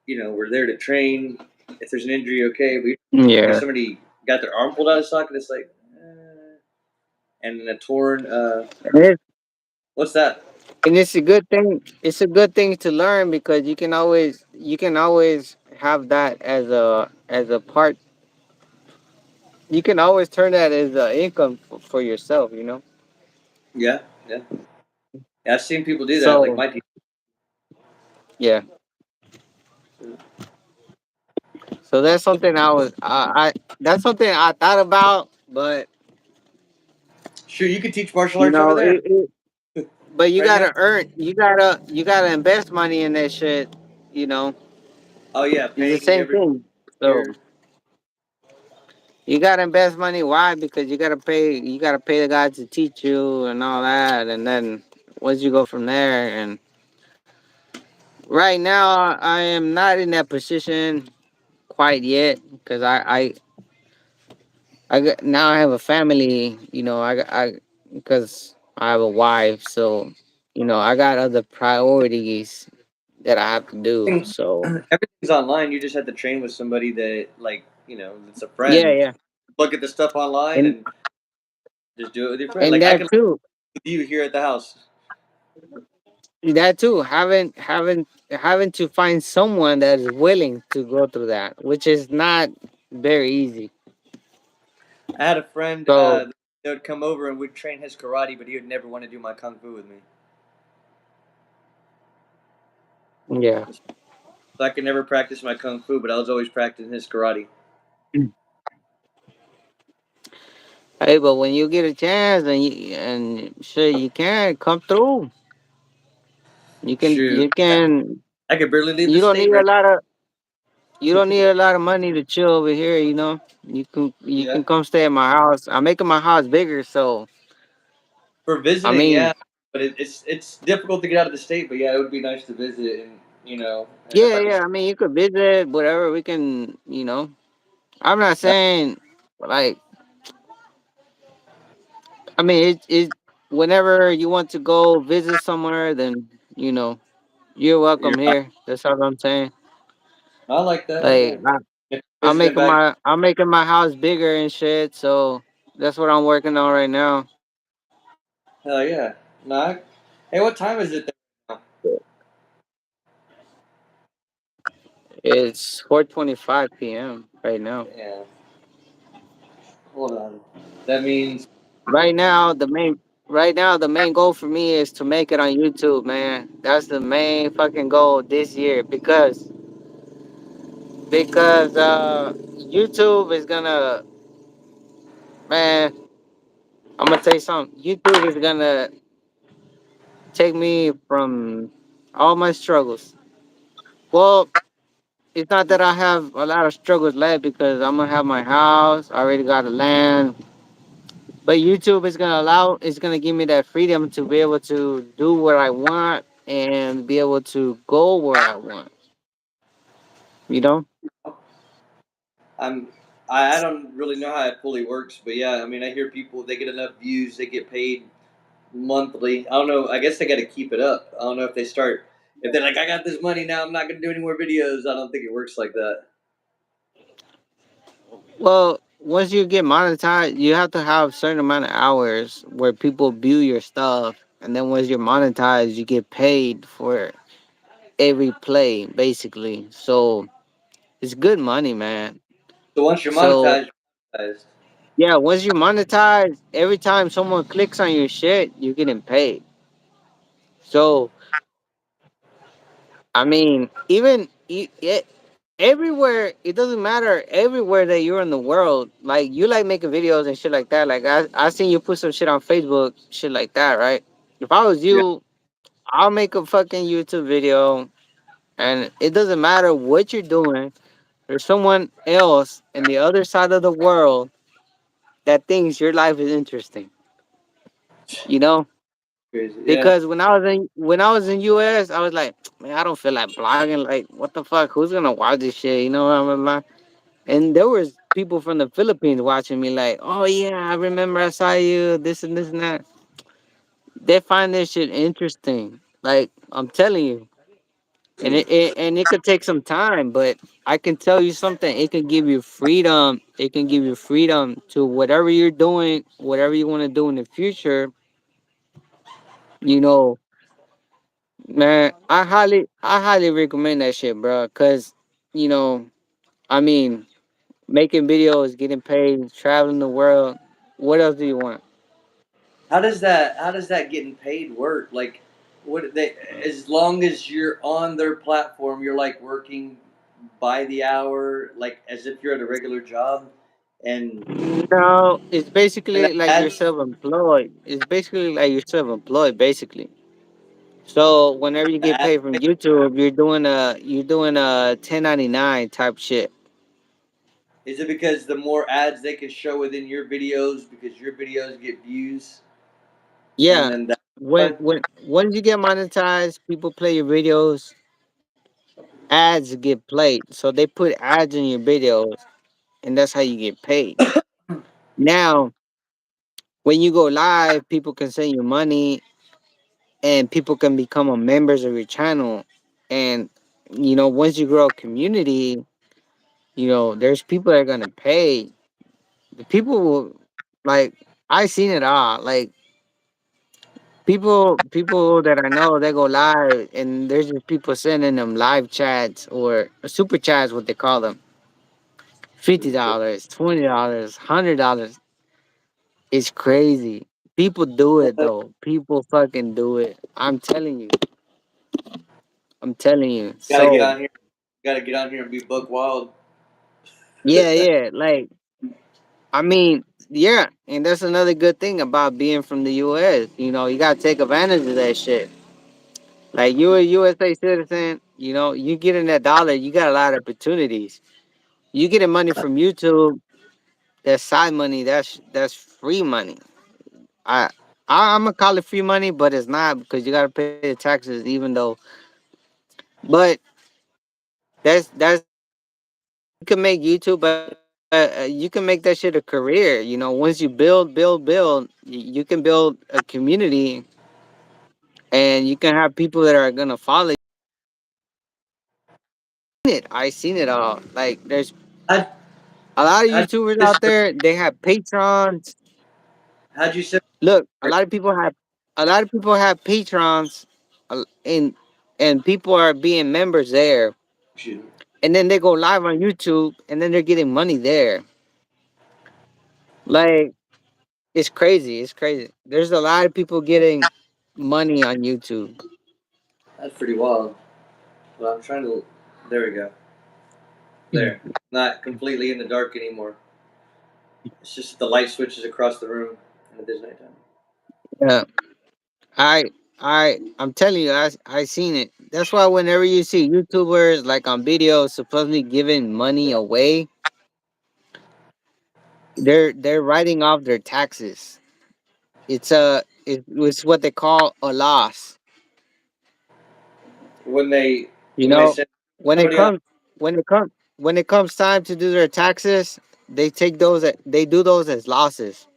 we're there to train. If there's an injury, okay. But like Yeah. somebody got their arm pulled out of socket, it's like, and then a torn. And it's, What's that? and it's a good thing. It's a good thing to learn because you can always have that as a part. You can always turn that as income for yourself. Yeah, yeah. Yeah, I've seen people do that, like So my team. yeah. So that's something that's something I thought about, but Sure, you could teach martial you arts over know there. it But you right now. gotta earn. You gotta invest money in that shit. You know, Oh yeah, it's the paying same every thing. So year. you gotta invest money. Why? Because you gotta pay. You gotta pay the guy to teach you and all that, and then once you go from there. And right now, I am not in that position quite yet because now I have a family. I because I have a wife, so I got other priorities that I have to do. So Everything's online. You just have to train with somebody that, like, that's a yeah, friend. yeah, Look at the stuff online and and just do it with your friend. and Like I that can too, with you here at the house. that too, having to find someone that is willing to go through that, which is not very easy. I had a friend So that would come over and would train his karate, but he would never want to do my kung fu with me. yeah. So I could never practice my kung fu, but I was always practicing his karate. Hey, but when you get a chance and sure you can come through, you can Shoot, you can I could barely leave the you don't state need a right lot of you don't need a lot of money to chill over here. You now. Yeah, can come stay at my house. I'm making my house bigger, so for I visiting, mean, yeah, but it's difficult to get out of the state. But yeah, it would be nice to visit, and and if yeah, I could, yeah. I mean, you could visit whatever. We can, I'm not saying like I mean it. Whenever you want to go visit somewhere, then you know you're you're, welcome here. That's all I'm saying. I like that. Yeah, Like if I'm visiting making back, my house bigger and shit. So that's what I'm working on right now. hell yeah. No, hey, what time is it there now? It's 4:25 p.m. right now. Yeah, hold on. That means Right now, the main goal for me is to make it on YouTube, man. That's the main fucking goal this year because YouTube is gonna, man. I'm gonna tell you something. YouTube is gonna take me from all my struggles. Well, it's not that I have a lot of struggles left because I'm gonna have my house. I already got a land. But YouTube is gonna give me that freedom to be able to do what I want and be able to go where I want. You know? I'm. I don't really know how it fully works, but yeah, I mean, I hear people they get enough views, they get paid monthly. I don't know. I guess they got to keep it up. I don't know if they start. If they're like, I got this money now, I'm not going to do any more videos. I don't think it works like that. Well, once you get monetized, you have to have a certain amount of hours where people view your stuff, and then once you're monetized, you get paid for every play, basically. So it's good money, man. So once you're So monetized, you're monetized. yeah, once you monetize, every time someone clicks on your shit, you're getting paid. So I mean, everywhere, it doesn't matter. Everywhere that you're in the world, like you like making videos and shit like that. Like I seen you put some shit on Facebook, shit like that, right? If I was Yeah. you, I'll make a fucking YouTube video, and it doesn't matter what you're doing. There's someone else in the other side of the world that thinks your life is interesting. You know, Crazy. Yeah. because when I was in US, I was like, man, I don't feel like blogging. Like, what the fuck? Who's gonna watch this shit? You know what I'm like? And there was people from the Philippines watching me. Like, oh yeah, I remember I saw you. This and this and that. They find this shit interesting. Like I'm telling you, and it could take some time, but I can tell you something. It can give you freedom. It can give you freedom to whatever you're doing, whatever you want to do in the future. You know, man, I highly recommend that shit, bro. Cause, you know, I mean, making videos, getting paid, traveling the world. What else do you want? How does that getting paid work? Like, what they as long as you're on their platform, you're like working by the hour, like as if you're at a regular job, and No, it's and basically like you're that's self-employed. It's basically like you're self-employed, basically. So whenever you The get ads paid from make- YouTube, you're doing a 1099 type shit. Is it because the more ads they can show within your videos because your videos get views, and Yeah. then that When why? when once you get monetized, people play your videos, ads get played. So they put ads in your videos, and that's how you get paid. Now, when you go live, people can send you money, and people can become a members of your channel. And once you grow a community, there's people that are gonna pay. The people will, like, I seen it all. Like, people that I know, they go live, and there's just people sending them live chats or super chats, what they call them. $50, $20, $100. It's crazy. People do it though. People fucking do it. I'm telling you. I'm telling you. Gotta get So on here. Gotta get on here and be buck wild. yeah, yeah. Like, I mean, yeah, and that's another good thing about being from the US. You gotta take advantage of that shit. Like, you a USA citizen, you getting that dollar, you got a lot of opportunities. You getting money from YouTube, that's side money, that's free money. I I'm gonna call it free money, but it's not because you gotta pay the taxes, even though. But that's you can make YouTube, you can make that shit a career. Once you build, you can build a community, and you can have people that are gonna follow it. I seen it all. Like, there's How a lot of how'd YouTubers you out separate, there. They have patrons. how'd you separate Look, a lot of people have patrons, and people are being members there, you? and then they go live on YouTube, and then they're getting money there. Like, it's crazy. It's crazy. There's a lot of people getting money on YouTube. That's pretty wild. Well, I'm trying to. There we go. Mm. There. Not completely in the dark anymore. It's just the light switches across the room, and it is nighttime. Yeah, I, I'm telling you, I seen it. That's why whenever you see YouTubers like on videos supposedly giving money away, they're writing off their taxes. It's what they call a loss. When they You when they know, send when it somebody on, comes when it comes time to do their taxes, they do those as losses.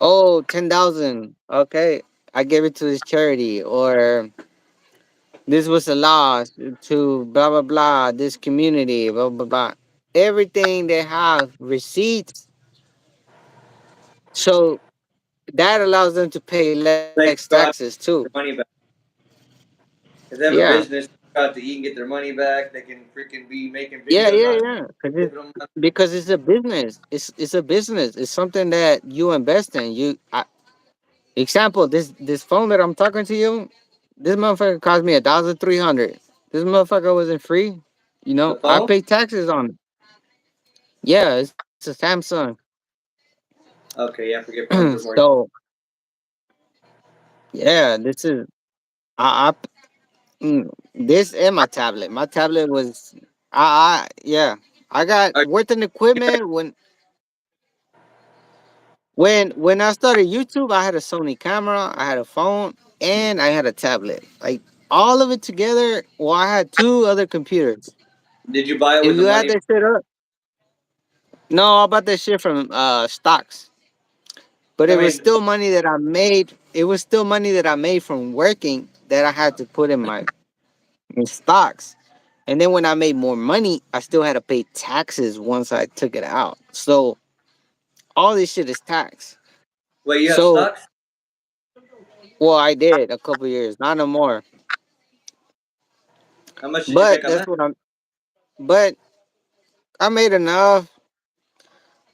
Oh, 10,000. Okay, I gave it to this charity, or this was a loss to blah blah blah. This community, blah blah blah. Everything they have receipts, so that allows them to pay less they taxes go out too. and get their money back. If they have a Yeah, business, they go out to eat and get their money back. They can freaking be making yeah, videos yeah, on it, yeah. giving them money. Because it's a business. It's a business. It's something that you invest in. Example, this phone that I'm talking to you, this motherfucker cost me 1,300. This motherfucker wasn't free. The I phone? pay taxes on it. Yeah, it's a Samsung. Okay, yeah, I forget phones are more. So yeah, this is this and my tablet. My tablet was yeah. I got Are worth in you better, equipment when I started YouTube. I had a Sony camera, I had a phone, and I had a tablet. Like, all of it together. Well, I had two other computers. did you buy it If with the you add money? that shit up, no, I bought that shit from stocks. But I it was mean, still money that I made. It was still money that I made from working that I had to put in stocks. And then when I made more money, I still had to pay taxes once I took it out. So all this shit is tax. wait, you have So, stocks? well, I did a couple years, not no more. How much did you But make on that's that? what I'm. But I made enough.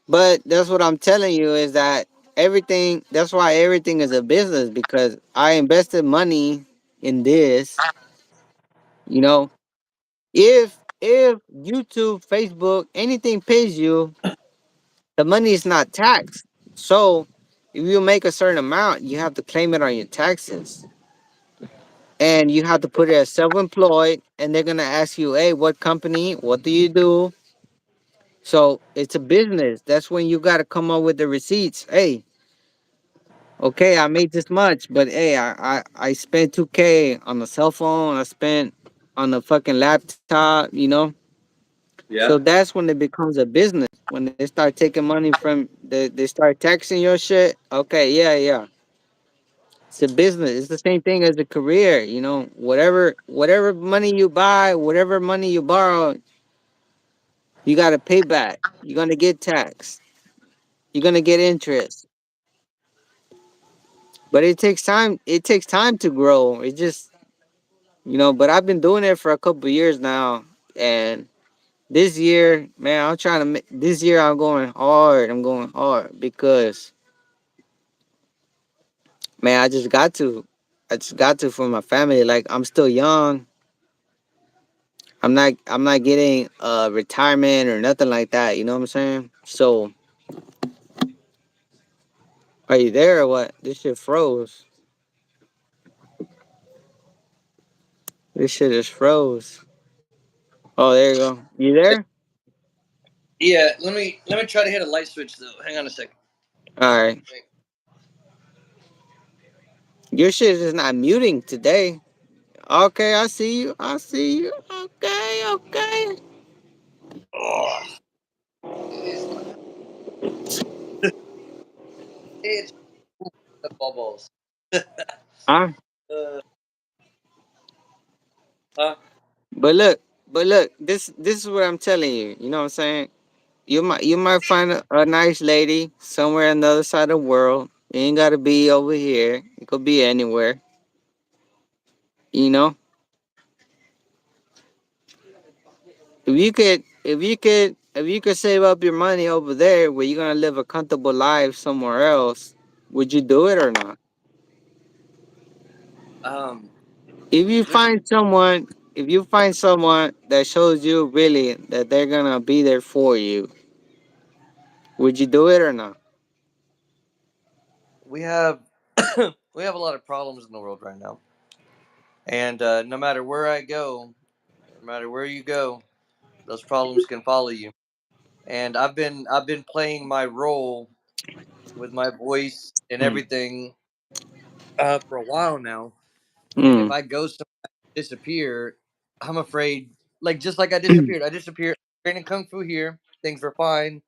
But that's what I'm telling you is that everything. That's why everything is a business, because I invested money in this. You know, if YouTube, Facebook, anything pays you, the money is not taxed. So if you make a certain amount, you have to claim it on your taxes. and you have to put it as self-employed, and they're gonna ask you, hey, what company, what do you do? So it's a business. That's when you got to come up with the receipts. Hey, okay, I made this much, but hey, I spent 2K on the cell phone. I spent on the fucking laptop. So Yeah. that's when it becomes a business. When they start taking money from they start taxing your shit. Okay, yeah, yeah. It's a business. It's the same thing as a career. Whatever money you buy, whatever money you borrow, you got to pay back. You're gonna get taxed. You're gonna get interest. But it takes time. It takes time to grow. It just But I've been doing it for a couple years now, and this year, man, I'm trying to. This year, I'm going hard. I'm going hard because, man, I just got to. I just got to for my family. Like I'm still young. I'm not getting retirement or nothing like that. You know what I'm saying? So, are you there or what? This shit froze. This shit is froze. Oh, there you go. You there? Yeah. Let me try to hit a light switch though. Hang on a second. All right. Your shit is not muting today. Okay, I see you. I see you. Okay, okay. Oh, it is not. It's the bubbles. Huh? uh, huh? But look, this is what I'm telling you. You know what I'm saying? You might find a nice lady somewhere on the other side of the world. It ain't gotta be over here. It could be anywhere. You know? If you could save up your money over there where you're gonna live a comfortable life somewhere else, would you do it or not? Um. If you There's. find someone, if you find someone that shows you really that they're gonna be there for you, would you do it or not? We have. We have a lot of problems in the world right now, and no matter where I go, no matter where you go, those problems can follow you. And I've been playing my role with my voice and Mm. everything for a while now. And if Mm. I go somewhere, disappear, I'm afraid. Like just like I disappeared, I disappeared. Training kung fu here, things were fine,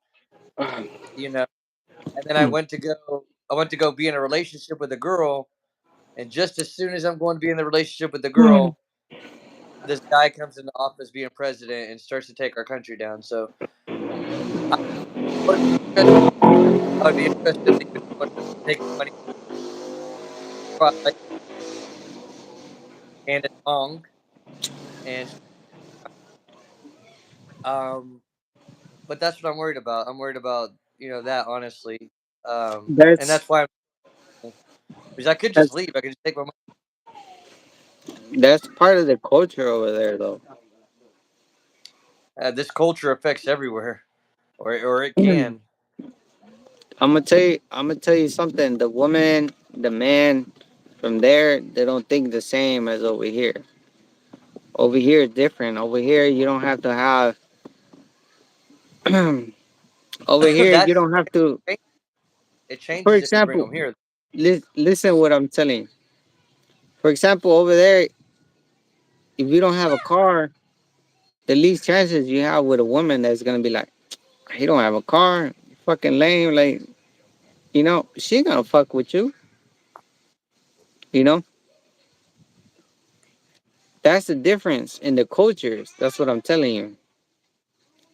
you know. And then I went to go be in a relationship with a girl. And just as soon as I'm going to be in the relationship with the girl, this guy comes into office being president and starts to take our country down. So I would be interested. I would be interested in leaving someone to take the money like hand it long and um. But that's what I'm worried about. I'm worried about that honestly, and That's that's why because I could just that's leave. I could just take my money. that's part of the culture over there, though. This culture affects everywhere, or it I'm can. gonna tell you. I'm gonna tell you something. The woman, the man, from there, they don't think the same as over here. Over here, it's different. Over here, you don't have to have. Over here, you That's don't have to. it For changes if you bring example, them here. listen what I'm telling you. For example, over there, if you don't have a car, the least chances you have with a woman that's gonna be like, he don't have a car, fucking lame. Like, she ain't gonna fuck with you. You know, that's the difference in the cultures. That's what I'm telling you.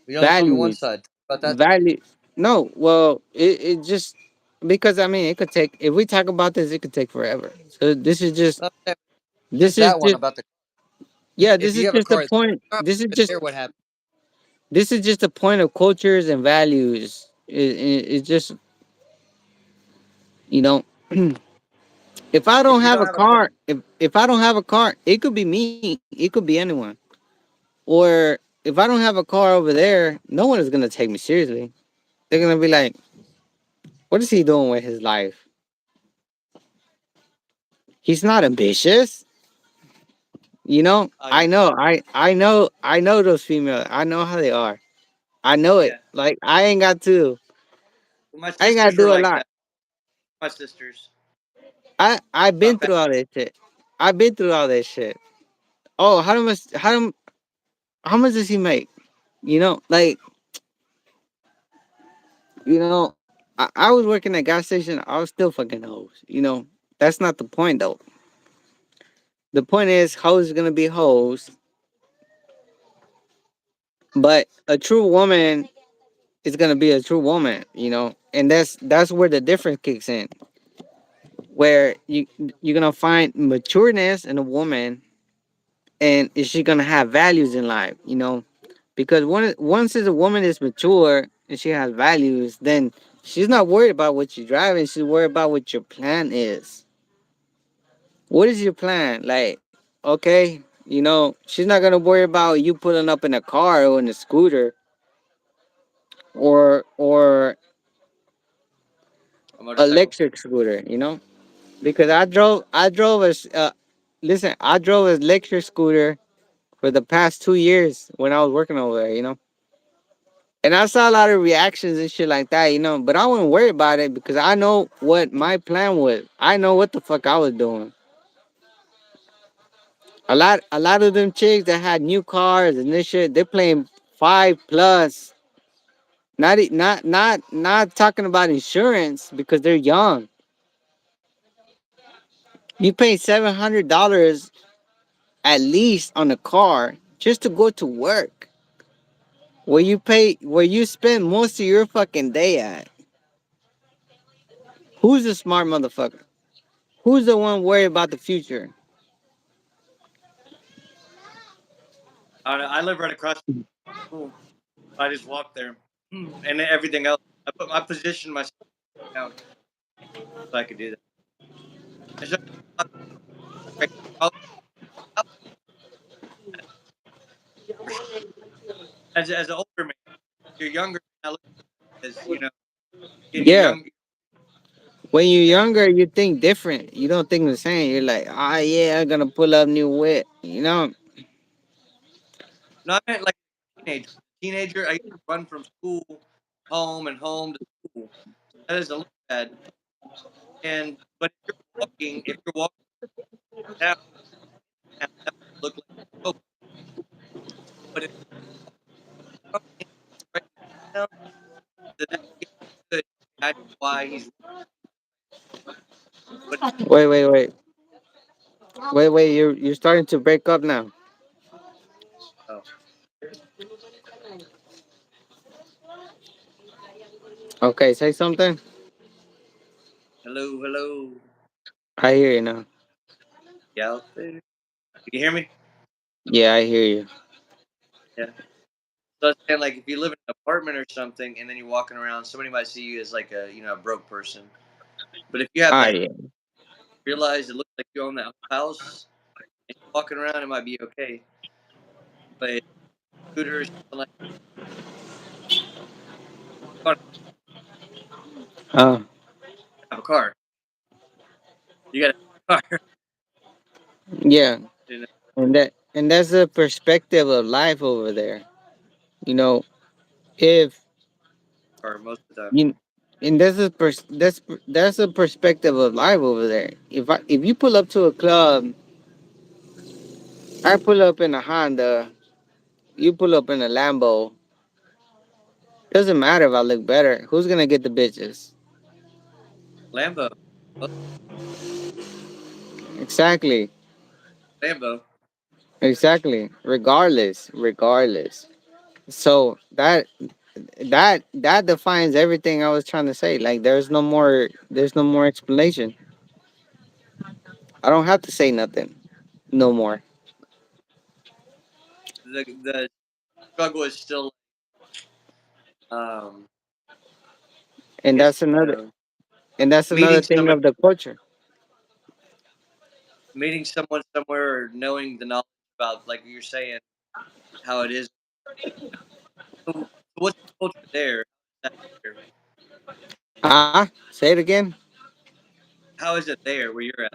You only told me one Values, side about that. value. No, well, it just because I mean, it could take. If we talk about this, it could take forever. So this is just, Okay, this just is that one just, about the. yeah, If this is you have a just a car, point. This is just there, what happened? this is just a point of cultures and values. It's just, you know. If I If don't you have don't a have a car, car, if I don't have a car, it could be me, it could be anyone. Or if I don't have a car over there, no one is gonna take me seriously. They're gonna be like, "What is he doing with his life? He's not ambitious. You know, Oh yeah, I know those females. I know how they are. I know it. yeah. Like My I ain't gotta sisters were do a like lot. that. My sisters. I've been About through all this shit. I've been through all this shit. Oh, how much does he make? You know, like I was working at gas station. I was still fucking hoes. That's not the point though. The point is hoes are gonna be hoes, but a true woman is gonna be a true woman. And that's where the difference kicks in. Where you're gonna find matureness in a woman, and is she gonna have values in life? Because once as a woman is mature and she has values, then she's not worried about what you're driving. She's worried about what your plan is. What is your plan? Like, okay, she's not gonna worry about you pulling up in a car or in a scooter or a motorcycle. electric scooter. Because I drove listen, I drove an electric scooter for the past 2 years when I was working over there. And I saw a lot of reactions and shit like that. But I wouldn't worry about it because I know what my plan was. I know what the fuck I was doing. A lot of them chicks that had new cars and this shit, they're playing 5 plus. Not talking about insurance because they're young. You pay $700 at least on a car just to go to work. Where you spend most of your fucking day at. Who's the smart motherfucker? Who's the one worried about the future? I live right across from school. I just walk there, and everything else. I positioned myself down so I could do that. And so, right, I'll- for sure, as an older man, you're younger. I look as getting Yeah. young. When you're And younger, you think different. You don't think the same. You're like, yeah, I'm gonna pull up new whip. no, I meant like a teenager. Teenager, I used to run from school, home, and home to school. That doesn't look bad. And but if you're walking down, that would look like oh. But if you're running right now, then that gets good. That's why he's. But Wait, wait, wait, wait, wait. You're starting to break up now. oh, Okay, say something. hello, hello, I hear you now. you out there? You can hear me? Yeah, I hear you. Yeah. So I was saying, like, if you live in an apartment or something, and then you're walking around, somebody might see you as like a broke person. But if you have Ah, that, yeah. realize it looks like you own that house, and you're walking around, it might be okay. But scooter or something like you want Uh, to have a car. You got to have a car. yeah. You know, And that's the perspective of life over there. You know, if car most of the time. you and that's a perspective of life over there. If you pull up to a club, I pull up in a Honda, you pull up in a Lambo. Doesn't matter if I look better. Who's gonna get the bitches? Lambo, Exactly. Lambo. Exactly. Regardless. So that defines everything I was trying to say. Like there's no more explanation. I don't have to say nothing no more. The struggle is still, um, I And guess, that's another and that's another meeting thing somebody, of the culture. meeting someone somewhere, or knowing the knowledge about, like you're saying, how it is. So what's the culture there? That there? Say it again. How is it there where you're at?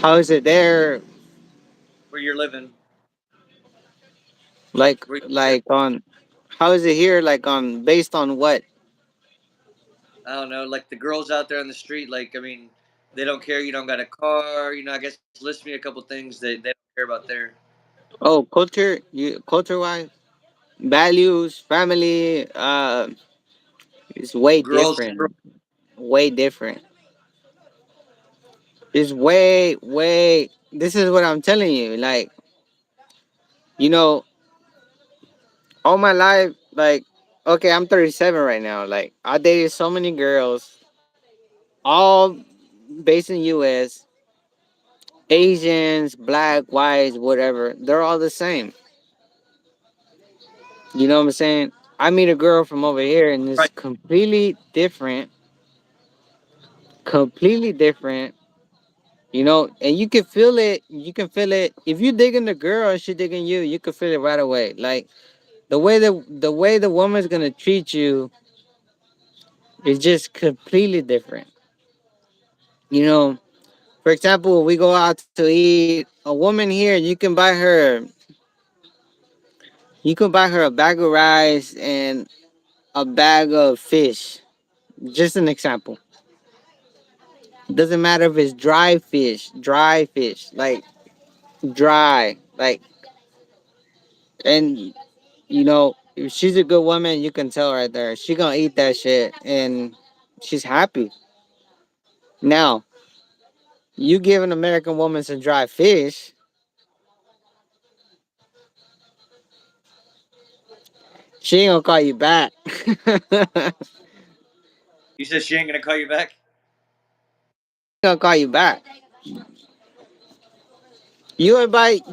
How is it there? where you're living. Like Where you're, like on how is it here? Like on based on what? I don't know, like the girls out there on the street. Like, I mean, they don't care. You don't got a car. I guess list me a couple things that they don't care about there. Oh, culture wise, values, family. It's way Girls, different. Way different. It's way. This is what I'm telling you. Like you know, all my life, like okay, I'm 37 right now. Like I dated so many girls, all based in U.S. Asians, black, whites, whatever. They're all the same. You know what I'm saying? I meet a girl from over here and it's right? completely different. Completely different. You know, and you can feel it. You can feel it. If you digging the girl and she digging you, you can feel it right away. Like the way the woman's gonna treat you is just completely different. You know, for example, we go out to eat. A woman here, you can buy her a bag of rice and a bag of fish. Just an example. Doesn't matter if it's dry fish, like dry, like, and you know, if she's a good woman, you can tell right there. She gonna eat that shit, and she's happy. Now, you give an American woman some dry fish, she ain't gonna call you back. You said she ain't gonna call you back. Gonna call you back. You invite.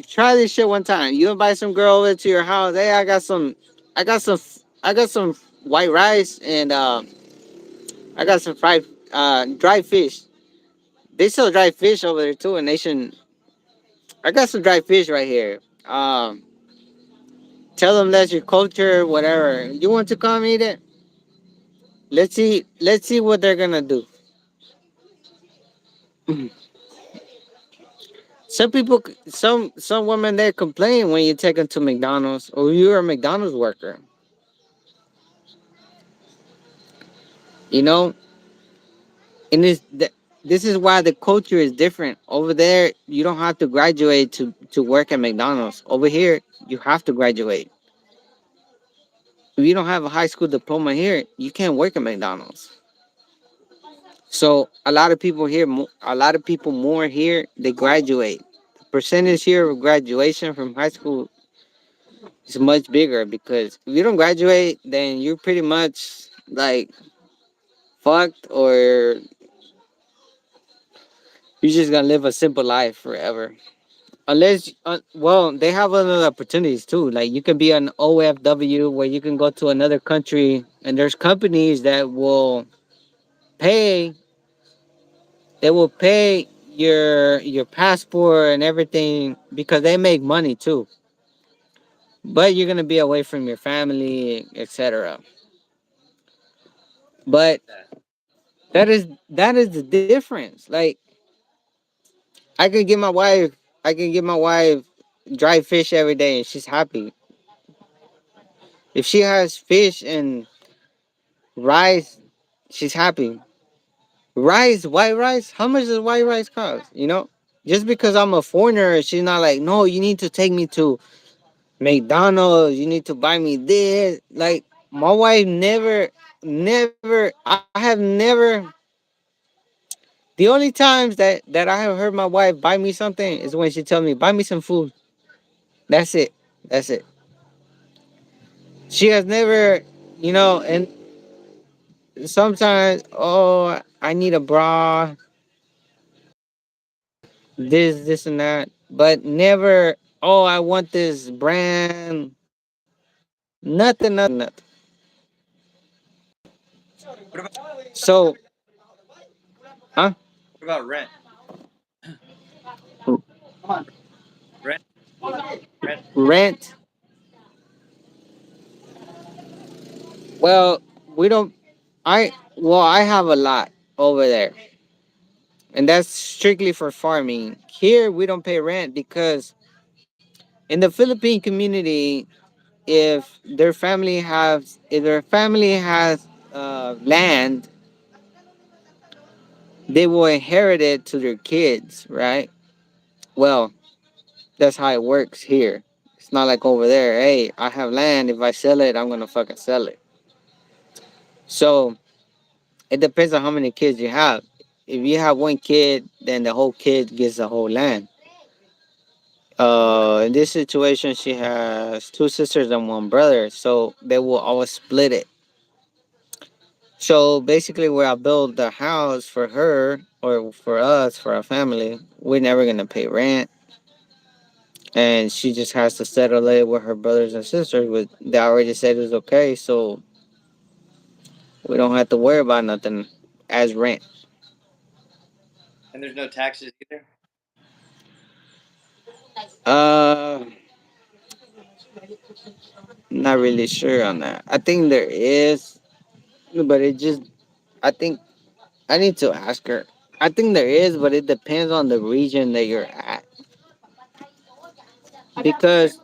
Try this shit one time. You invite some girl over to your house. Hey, I got some, I got some white rice and I got some fried, dried fish. They sell dried fish over there too, and they should. I got some dried fish right here. Tell them that's your culture, whatever. You want to come eat it? Let's see. Let's see what they're gonna do. Some women they complain when you take them to McDonald's or you're a McDonald's worker. You know, and this is why the culture is different over there. You don't have to graduate to work at McDonald's. Over here, you have to graduate. If you don't have a high school diploma here, you can't work at McDonald's. So a lot of people more here, they graduate. The percentage here of graduation from high school is much bigger because if you don't graduate, then you're pretty much like fucked, or you're just gonna live a simple life forever. Unless, well, they have other opportunities too. Like you can be an OFW where you can go to another country, and there's companies that will pay. They will pay your passport and everything because they make money too. But you're gonna be away from your family, etc. But that is the difference. Like I can give my wife, I can give my wife dry fish every day, and she's happy. If she has fish and rice, she's happy. Rice, white rice. How much does white rice cost? You know, just because I'm a foreigner, she's not like, no, you need to take me to McDonald's. You need to buy me this. Like my wife never. I have never. The only times that I have heard my wife buy me something is when she tell me buy me some food. That's it. That's it. She has never, and sometimes, oh, I need a bra, this and that, but never, oh, I want this brand. Nothing, nothing, nothing. What about So, huh? what about rent? Rent, rent. Rent. Well, we don't. I have a lot over there. and that's strictly for farming. Here we don't pay rent because in the Philippine community, if their family has land, they will inherit it to their kids, right? Well, that's how it works here. It's not like over there. Hey, I have land. If I sell it, I'm gonna fucking sell it. So it depends on how many kids you have. If you have one kid, then the whole kid gets the whole land. In this situation, she has two sisters and one brother, so they will always split it. So basically, where I build the house for her or for us, for our family, we're never gonna pay rent, and she just has to settle it with her brothers and sisters. With they already said it's okay, so we don't have to worry about nothing as rent. And there's no taxes either. Uh, not really sure on that. I think there is, but it just I think I need to ask her. I think there is, but it depends on the region that you're at. Because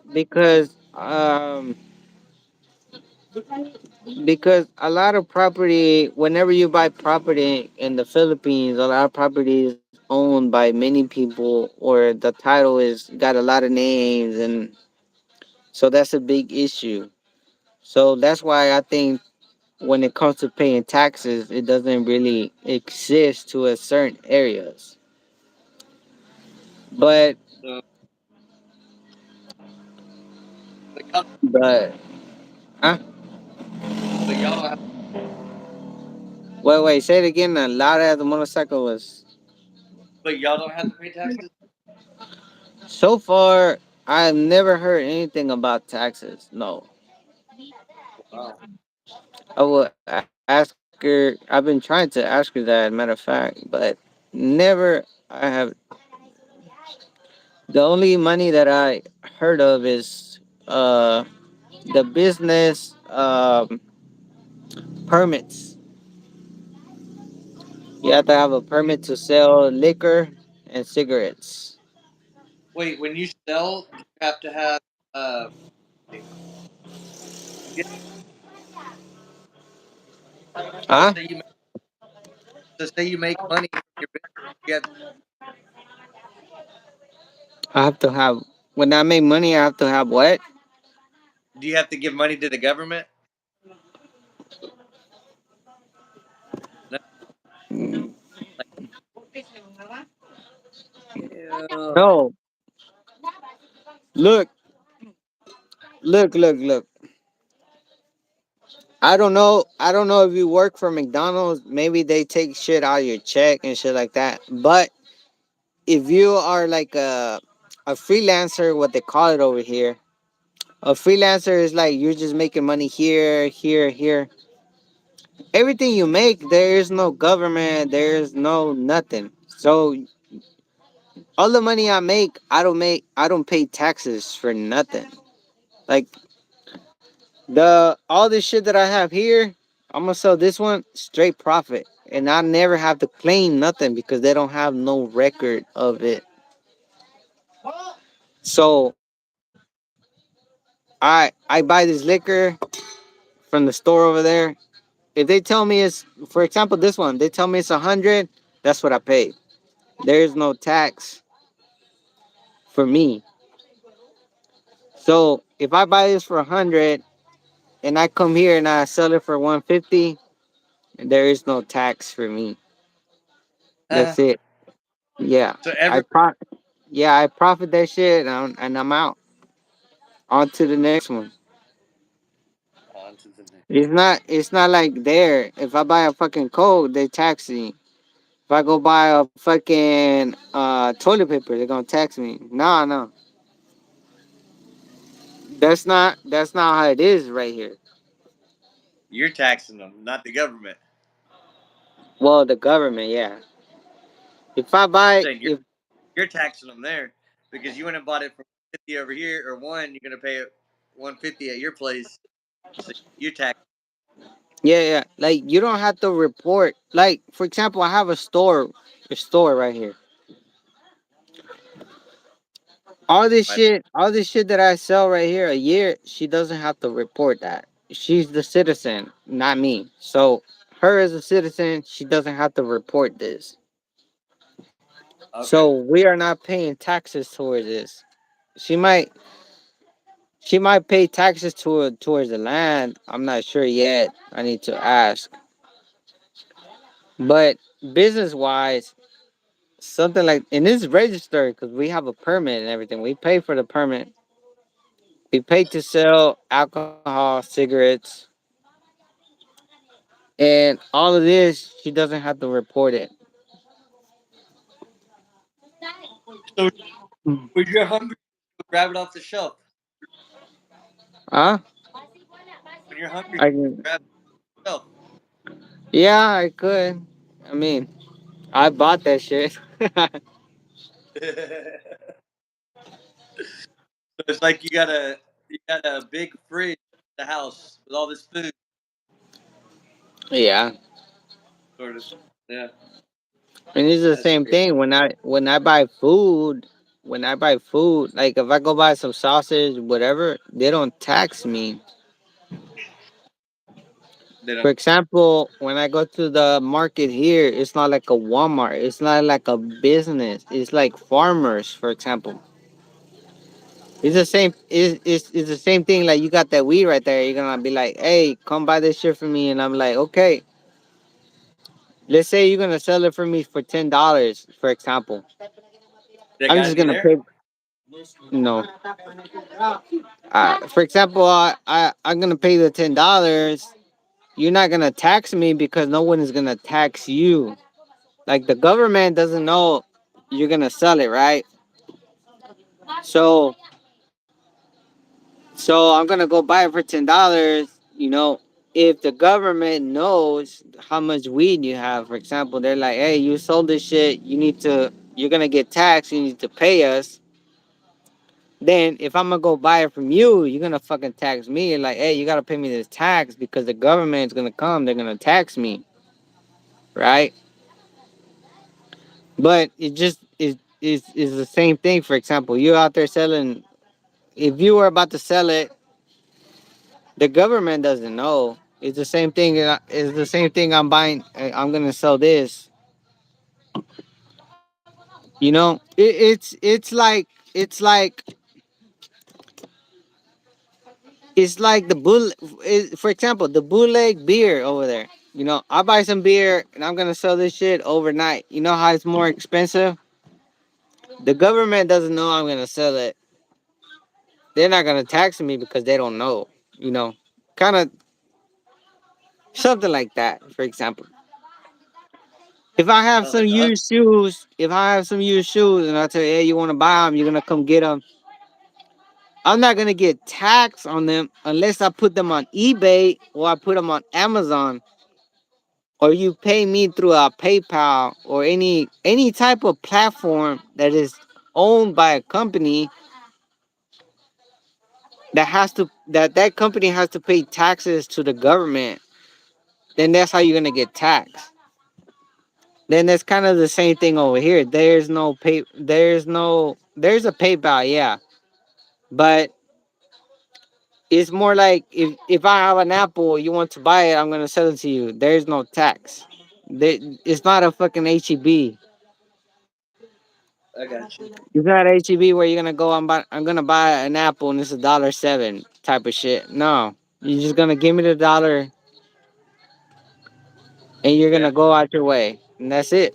because a lot of property, whenever you buy property in the Philippines, a lot of property is owned by many people, or the title is got a lot of names, and so that's a big issue. So that's why I think when it comes to paying taxes, it doesn't really exist to a certain areas. But So, but y'all, but huh? but y'all don't have. Wait, say it again. A loud as the motorcycle was. But y'all don't have to pay taxes. So far, I've never heard anything about taxes. No, Wow. I will ask her. I've been trying to ask her that, matter of fact, but never. I have the only money that I heard of is the business permits. You have to have a permit to sell liquor and cigarettes. Wait, when you sell, do you have to have uh? You get, so Huh? say you make, so say you make money from your business. You have, I have to have when I make money. I have to have what? do you have to give money to the government? No. Like, yeah. No. Look, look. I don't know. I don't know if you work for McDonald's. Maybe they take shit out of your check and shit like that. But if you are like a freelancer, what they call it over here, a freelancer is like you're just making money here. Everything you make, there is no government. There is no nothing. So all the money I make, I don't make. I don't pay taxes for nothing. Like the all this shit that I have here, I'm gonna sell this one straight profit, and I never have to claim nothing because they don't have no record of it. So I buy this liquor from the store over there. If they tell me it's, for example, this one, they tell me it's 100, that's what I pay. There is no tax for me. So if I buy this for 100 and I come here and I sell it for 150, there is no tax for me. That's it. Yeah, So every I profit that shit, and I'm out. On to the next one. on to the next. It's not like there. If I buy a fucking Coke, they tax me. If I go buy a fucking toilet paper, they're gonna tax me. No. That's not how it is right here. You're taxing them, not the government. Well, the government, yeah. If I I'm buy saying you're taxing them there because you went and bought it for 50 over here, or one you're gonna pay it 150 at your place. So you're taxing. Yeah, like you don't have to report. Like for example, I have a store. store right here. All this shit that I sell right here a year, she doesn't have to report that. She's the citizen, not me. So her as a citizen, she doesn't have to report this. Okay. So we are not paying taxes towards this. She might she might pay taxes towards the land. I'm not sure yet. I need to ask. But business wise, something like, and it's registered because we have a permit and everything. We pay for the permit. We pay to sell alcohol, cigarettes, and all of this. She doesn't have to report it. So when you're hungry, grab it off the shelf. Huh? When you're hungry, I can, grab the shelf. yeah, I could. I mean, I bought that shit. So it's like you got a big fridge in the house with all this food, Yeah, sort of. Yeah, and it's the that's same great. thing when I buy food. When I buy food, like if I go buy some sausage, whatever, they don't tax me. They For don't. example, when I go to the market here, it's not like a Walmart. It's not like a business. It's like farmers, for example. It's the same. It's the same thing. Like you got that weed right there. You're gonna be like, "Hey, come buy this shit for me," and I'm like, "Okay." Let's say you're gonna sell it for me for $10, for example. That I'm got to just be gonna there. pay. No. For example, I'm gonna pay the $10. You're not gonna tax me because no one is gonna tax you. Like the government doesn't know you're gonna sell it, right? So so I'm gonna go buy it for $10. You know, if the government knows how much weed you have, for example, they're like, "Hey, you sold this shit. You're gonna get taxed. You need to pay us." Then if I'm gonna go buy it from you, you're gonna fucking tax me. Like, "Hey, you gotta pay me this tax because the government's gonna come. They're gonna tax me, right?" But it just is the same thing. For example, you out there selling. If you were about to sell it, the government doesn't know. It's the same thing. It's the same thing. I'm buying. I'm gonna sell this. You know, it's like it's like the for example, the bootleg beer over there. You know, I buy some beer and I'm gonna sell this shit overnight. You know how it's more expensive? The government doesn't know I'm gonna sell it. They're not gonna tax me because they don't know. You know, kind of something like that. For example, if I have Sounds some like us. used shoes, and I tell you, hey, you want to buy them, you're gonna come get them. I'm not gonna get taxed on them unless I put them on eBay or I put them on Amazon or you pay me through a PayPal or any type of platform that is owned by a company that company has to pay taxes to the government, then that's how you're gonna get taxed. Then that's kind of the same thing over here. There's a PayPal, yeah. But it's more like if I have an apple, you want to buy it, I'm gonna sell it to you. There's no tax. It's not a fucking HEB. I got you. It's not HEB where you're gonna go. I'm gonna buy an apple and it's $1.07 type of shit. No, you're just gonna give me the dollar and you're Yeah. gonna go out your way, and that's it.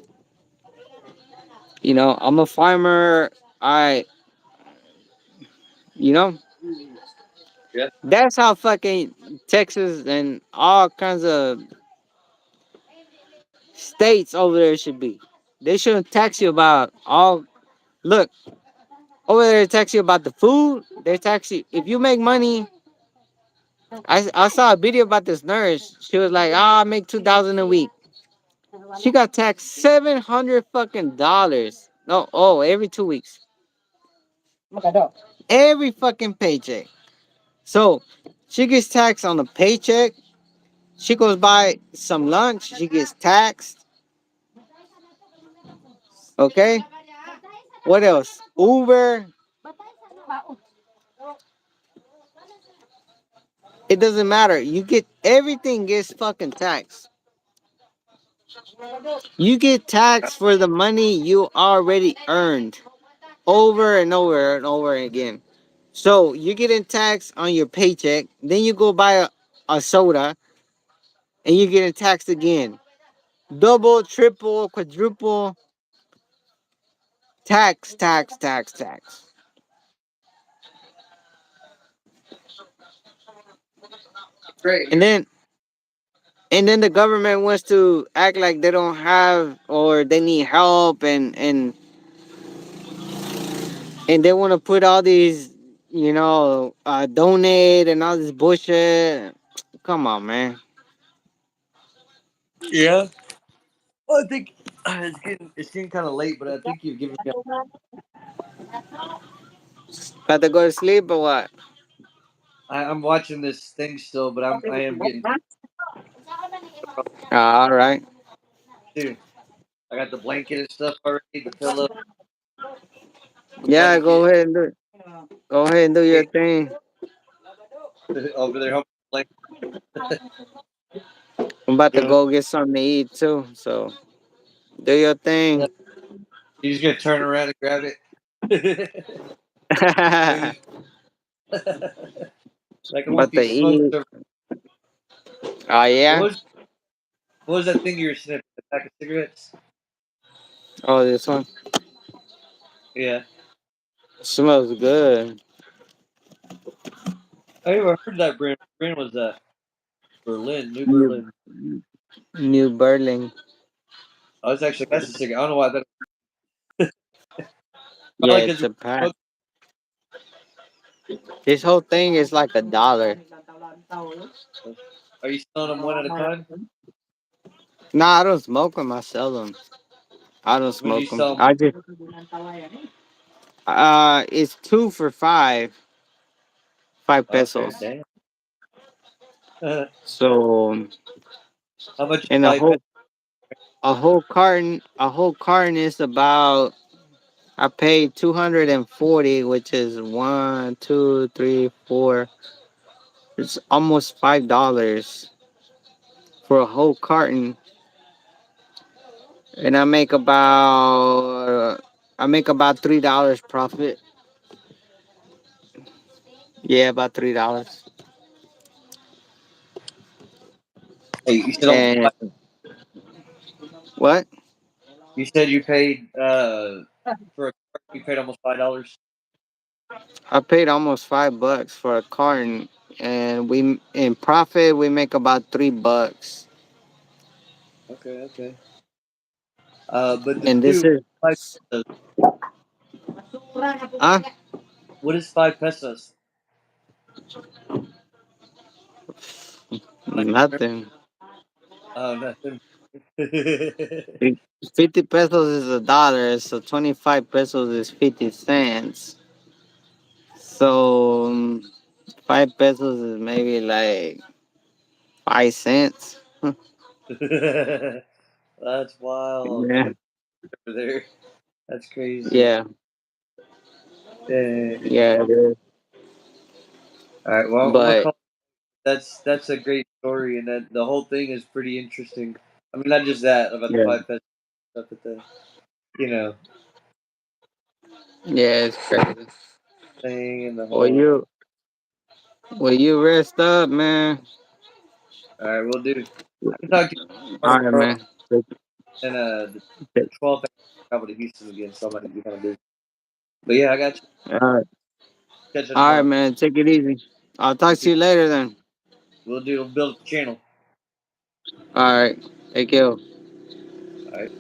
You know, I'm a farmer. I, you know, Yeah. that's how fucking Texas and all kinds of states over there should be. They shouldn't tax you about all. Look, over there, they tax you about the food. They tax you if you make money. I saw a video about this nurse. She was like, "Ah, I make 2,000 a week." She got taxed 700 fucking dollars. No, oh, every 2 weeks, every fucking paycheck. So she gets taxed on the paycheck. She goes buy some lunch. She gets taxed. Okay. What else? Uber. It doesn't matter. You get everything gets fucking taxed. You get taxed for the money you already earned over and over and over again. So you getting taxed on your paycheck, then you go buy a soda and you getting taxed again. Double, triple, quadruple tax, tax, tax, tax. Great. And then the government wants to act like they don't have or they need help and they want to put all these donate and all this bullshit. Come on, man. Yeah. Well, I think it's getting kind of late, but I think you've given me. About to go to sleep or what? I'm watching this thing still, but I am getting All right. too. I got the blanket and stuff already, the pillow. I'm trying Yeah, to go get ahead and do it. Go ahead and do your thing. over there. Blanket. I'm about You to know, go get something to eat too. So do your thing. you're just gonna turn around and grab it. I'm Maybe. Like I want about to these smokes eat. over. Oh What yeah. what was that thing you were sniffing? A pack of cigarettes? Oh, this one Yeah. smells good. I never heard that brand. Brand was Berlin, New New Berlin. New Berlin. I was actually that's a cigarette. I don't know why that. Yeah, Probably because it's you a pack. smoke. This whole thing is like $1. Are you selling them one at a time? Nah, I don't smoke them. I sell them. I don't When do you smoke them. sell them? I just it's two for five Okay, pesos. damn. How So much is and five pesos? a whole carton is about I paid 240, which is one, two, three, four. It's almost $5 for a whole carton, and I make about $3 profit. Yeah, about $3. Hey, you said almost And five. what? You said you paid for a cart, you paid almost $5. I paid almost $5 for a carton, and we in profit we make about $3. Okay, okay. But the And this two is five pesos. uh What is 5 pesos? Like nothing. oh nothing. 50 pesos is $1, so 25 pesos is 50 cents. So 5 pesos is maybe like 5 cents. That's wild Yeah, over there. That's crazy. yeah, Dang. yeah. It is. All right. Well, I'm gonna But call. That's a great story, and that the whole thing is pretty interesting. I mean, not just that about the yeah, 5 pesos stuff, but the you know yeah, it's crazy. thing and the Well, whole. you rest up, man. All right, we'll do. I can talk to you All tomorrow, right, bro. man. And the 12th, I travel to Houston again, so I might be kind of busy. But yeah, I got you. All right, Catch you all right, tomorrow. man. Take it easy. I'll talk to you later then. We'll do. We'll build the channel. All right, take care. All right.